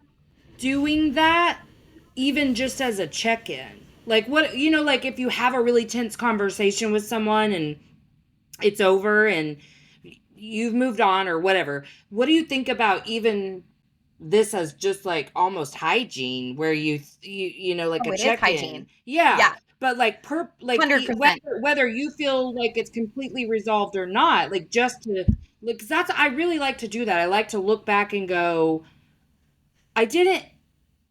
doing that even just as a check-in? Like what, like if you have a really tense conversation with someone and it's over and you've moved on or whatever, what do you think about even this as just like almost hygiene where like Oh, a it is check-in? hygiene. Yeah. Yeah, But like whether 100%. you feel like it's completely resolved or not, like just to like 'cause that's I really like to do that. I like to look back and go, I didn't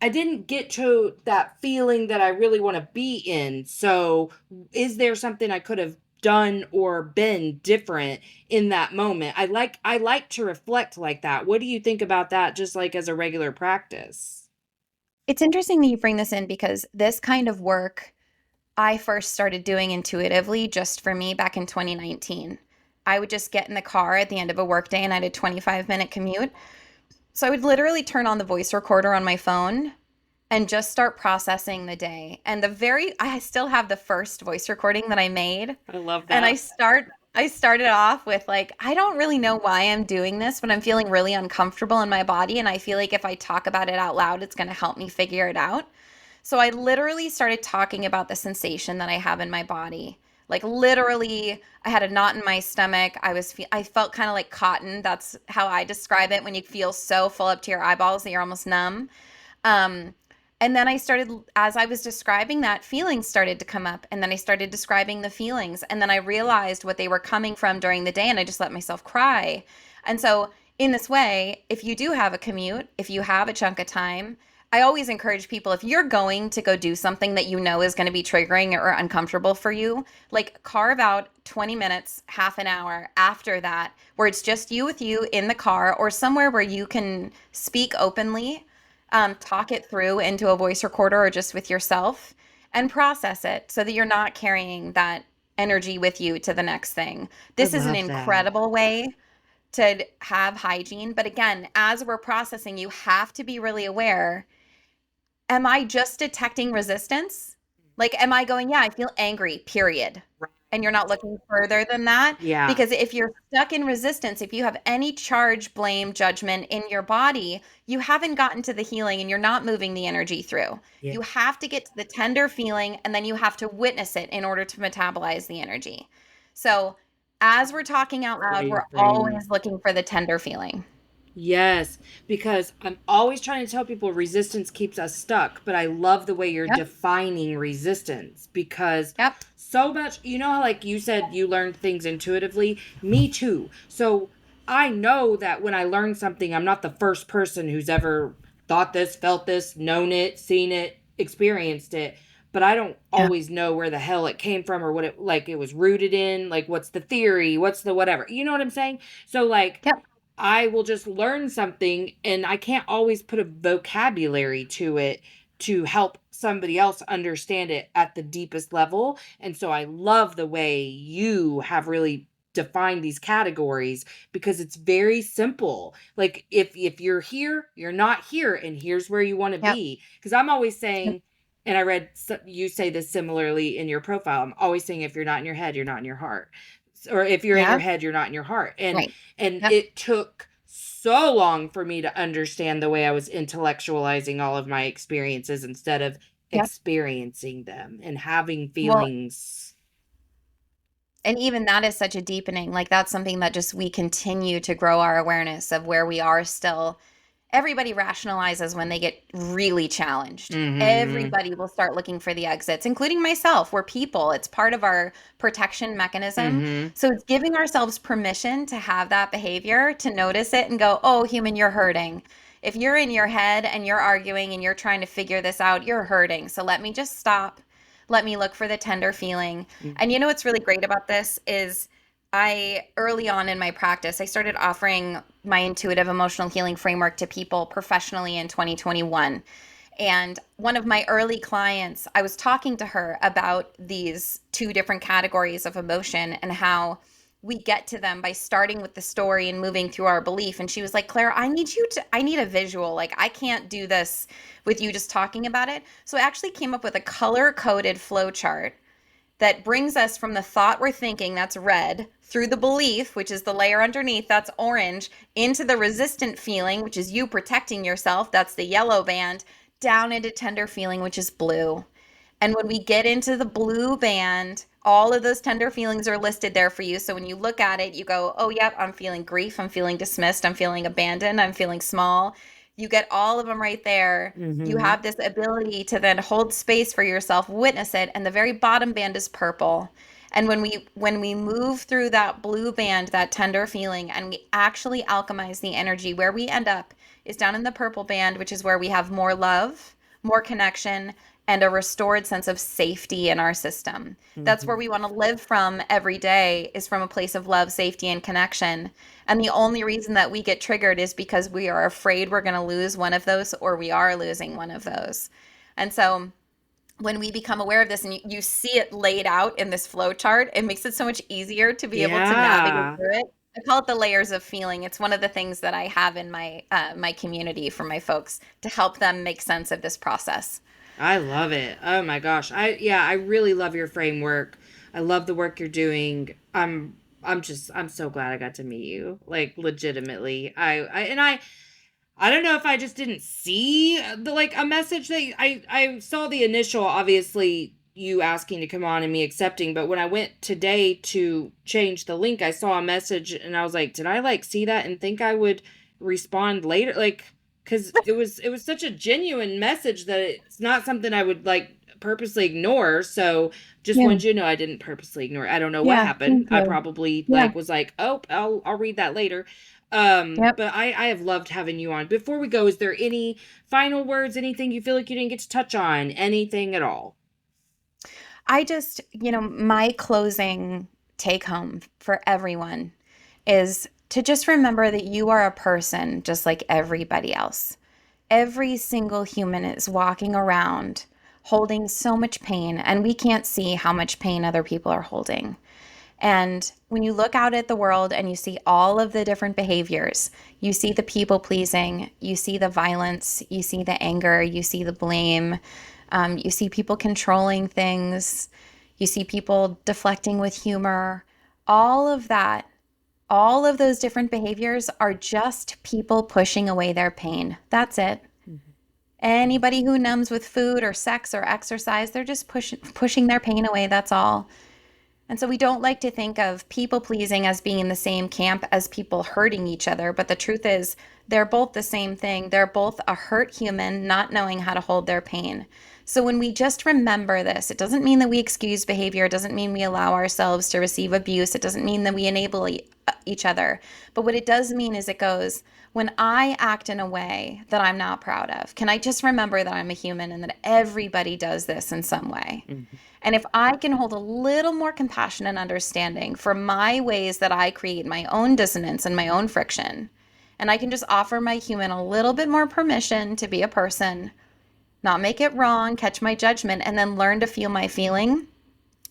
I didn't get to that feeling that I really want to be in. So, is there something I could have done or been different in that moment? I like to reflect like that. What do you think about that just like as a regular practice? It's interesting that you bring this in because this kind of work I first started doing intuitively just for me back in 2019. I would just get in the car at the end of a workday and I had a 25-minute commute. So I would literally turn on the voice recorder on my phone and just start processing the day. And I still have the first voice recording that I made. I love And that. I started off with like, I don't really know why I'm doing this, but I'm feeling really uncomfortable in my body. And I feel like if I talk about it out loud, it's going to help me figure it out. So I literally started talking about the sensation that I have in my body. Like literally, I had a knot in my stomach. I felt kind of like cotton. That's how I describe it when you feel so full up to your eyeballs that you're almost numb. Um, and then as I was describing that, feelings started to come up. And then I started describing the feelings. And then I realized what they were coming from during the day. And I just let myself cry. And so, in this way, if you do have a commute, if you have a chunk of time, I always encourage people if you're going to go do something that you know is going to be triggering or uncomfortable for you, like carve out 20 minutes, half an hour after that, where it's just you with you in the car or somewhere where you can speak openly, talk it through into a voice recorder or just with yourself and process it so that you're not carrying that energy with you to the next thing. I This is an love that. incredible way to have hygiene. But again, as we're processing, you have to be really aware. Am I just detecting resistance? Like, am I going, yeah, I feel angry, period. Right. And you're not looking further than that? Yeah. Because if you're stuck in resistance, if you have any charge, blame, judgment in your body, you haven't gotten to the healing and you're not moving the energy through. Yeah. You have to get to the tender feeling and then you have to witness it in order to metabolize the energy. So, as we're talking out loud, Great we're frame. always looking for the tender feeling. Yes, because I'm always trying to tell people resistance keeps us stuck, but I love the way you're Yep. defining resistance because Yep. so much, how like you said you learned things intuitively, me too. So I know that when I learn something, I'm not the first person who's ever thought this, felt this, known it, seen it, experienced it, but I don't Yeah. always know where the hell it came from or what it was rooted in, like what's the theory, what's the whatever. You know what I'm saying? So like Yep. I will just learn something and I can't always put a vocabulary to it to help somebody else understand it at the deepest level. And so I love the way you have really defined these categories because it's very simple. Like if you're here, you're not here and here's where you want to Yep. be. Cuz I'm always saying, and I read you say this similarly in your profile. I'm always saying if you're not in your head, you're not in your heart. Or if you're in your Yep. head, you're not in your heart. And Right. and Yep. it took so long for me to understand the way I was intellectualizing all of my experiences instead of Yep. experiencing them and having Well, feelings. and even that is such a deepening. Like that's something that just we continue to grow our awareness of where we are still. Everybody rationalizes when they get really challenged. Mm-hmm. Everybody will start looking for the exits, including myself. We're people. It's part of our protection mechanism. Mm-hmm. So it's giving ourselves permission to have that behavior, to notice it and go, oh, human, you're hurting. If you're in your head and you're arguing and you're trying to figure this out, you're hurting. So let me just stop. Let me look for the tender feeling. And you know what's really great about this is early on in my practice, I started offering my intuitive emotional healing framework to people professionally in 2021. And one of my early clients, I was talking to her about these two different categories of emotion and how we get to them by starting with the story and moving through our belief. And she was like, Claire, I need a visual. Like, I can't do this with you just talking about it. So I actually came up with a color coded flow chart that brings us from the thought we're thinking, that's red, through the belief, which is the layer underneath, that's orange, into the resistant feeling, which is you protecting yourself, that's the yellow band, down into tender feeling, which is blue. And when we get into the blue band, all of those tender feelings are listed there for you. So when you look at it, you go, oh, yep, I'm feeling grief. I'm feeling dismissed. I'm feeling abandoned. I'm feeling small. You get all of them right there. You Mm-hmm. have this ability to then hold space for yourself, witness it. And the very bottom band is purple. And when we move through that blue band, that tender feeling, and we actually alchemize the energy, where we end up is down in the purple band, which is where we have more love, more connection, and a restored sense of safety in our system. That's where Mm-hmm. we want to live from every day, is from a place of love, safety, and connection. And the only reason that we get triggered is because we are afraid we're going to lose one of those, or we are losing one of those. And so when we become aware of this and you see it laid out in this flow chart, it makes it so much easier to be able to navigate Yeah. through it. I call it the layers of feeling. It's one of the things that I have in my community for my folks to help them make sense of this process. I love it. Oh my gosh. I really love your framework. I love the work you're doing. I'm so glad I got to meet you. Like, legitimately. I don't know if I just didn't see the like a message that I saw the initial, obviously you asking to come on and me accepting, but when I went today to change the link, I saw a message and I was like, did I like see that and think I would respond later? Like, cuz it was such a genuine message that it's not something I would like purposely ignore. So just Yeah. wanted you to know I didn't purposely ignore it. I don't know what Yeah. happened. Thank I you. probably Yeah. like was like, oh, I'll read that later. Yep. But I have loved having you on. Before we go, is there any final words, anything you feel like you didn't get to touch on, anything at all? I just, my closing take home for everyone is to just remember that you are a person just like everybody else. Every single human is walking around holding so much pain, and we can't see how much pain other people are holding. And when you look out at the world and you see all of the different behaviors, you see the people pleasing, you see the violence, you see the anger, you see the blame, you see people controlling things, you see people deflecting with humor, all of that. All of those different behaviors are just people pushing away their pain. That's it. Anybody who numbs with food or sex or exercise, they're just pushing their pain away. That's all. And so we don't like to think of people pleasing as being in the same camp as people hurting each other. But the truth is, they're both the same thing. They're both a hurt human not knowing how to hold their pain. So when we just remember this, it doesn't mean that we excuse behavior. It doesn't mean we allow ourselves to receive abuse. It doesn't mean that we enable each other. But what it does mean is it goes, when I act in a way that I'm not proud of, can I just remember that I'm a human and that everybody does this in some way? Mhm. And if I can hold a little more compassion and understanding for my ways that I create my own dissonance and my own friction, and I can just offer my human a little bit more permission to be a person, not make it wrong, catch my judgment, and then learn to feel my feeling,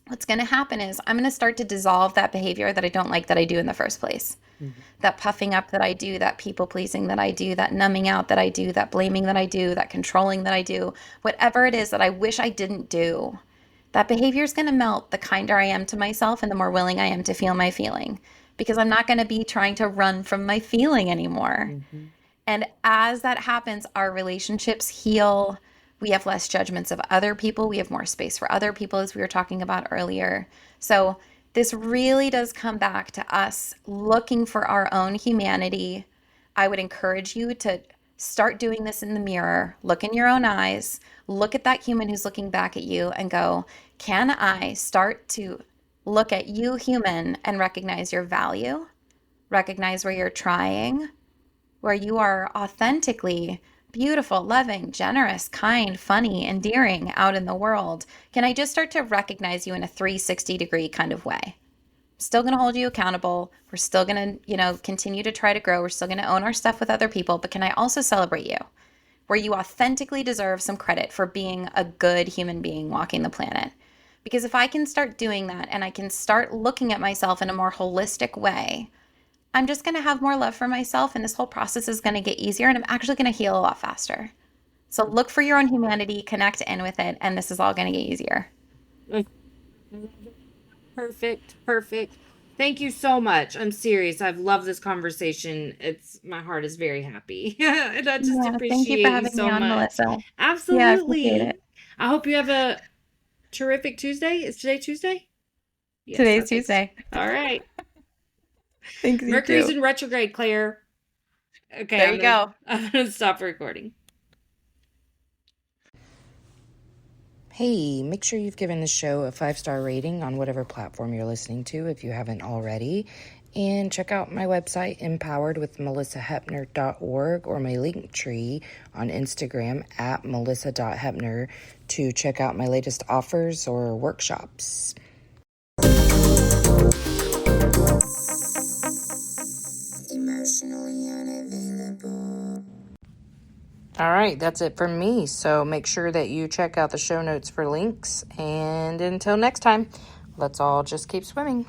what's going to happen is I'm going to start to dissolve that behavior that I don't like that I do in the first place. Mhm. That puffing up that I do, that people pleasing that I do, that numbing out that I do, that blaming that I do, that controlling that I do, whatever it is that I wish I didn't do, that behavior is going to melt the kinder I am to myself and the more willing I am to feel my feeling, because I'm not going to be trying to run from my feeling anymore. Mhm. And as that happens, our relationships heal. We have less judgments of other people. We have more space for other people, as we were talking about earlier. So, this really does come back to us looking for our own humanity. I would encourage you to start doing this in the mirror. Look in your own eyes. Look at that human who's looking back at you and go, can I start to look at you, human, and recognize your value? Recognize where you're trying, where you are authentically beautiful, loving, generous, kind, funny, endearing out in the world? Can I just start to recognize you in a 360-degree kind of way? Still going to hold you accountable. We're still going to, continue to try to grow. We're still going to own our stuff with other people, but can I also celebrate you? where you authentically deserve some credit for being a good human being walking the planet. Because if I can start doing that and I can start looking at myself in a more holistic way, I'm just going to have more love for myself, and this whole process is going to get easier, and I'm actually going to heal a lot faster. So look for your own humanity, connect in with it, and this is all going to get easier. Perfect. Thank you so much. I'm serious. I've loved this conversation. My heart is very happy. And I just Thank you for appreciate you having so me on, much. Melissa. Absolutely. Yeah, I appreciate it. I hope you have a terrific Tuesday. Is today Tuesday? Yes, Today's Tuesday. All right. Thanks, you Mercury's too. in retrograde, Claire. Okay, There you go. I'm gonna stop recording. Hey, make sure you've given the show a 5-star rating on whatever platform you're listening to if you haven't already. And check out my website, empoweredwithmelissahepner.org, or my link tree on Instagram at melissa.hepner to check out my latest offers or workshops. Emotionally unavailable. All right, that's it from me. So make sure that you check out the show notes for links. And until next time, let's all just keep swimming.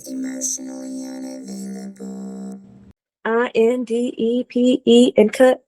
Emotionally unavailable. INDEPE and cut.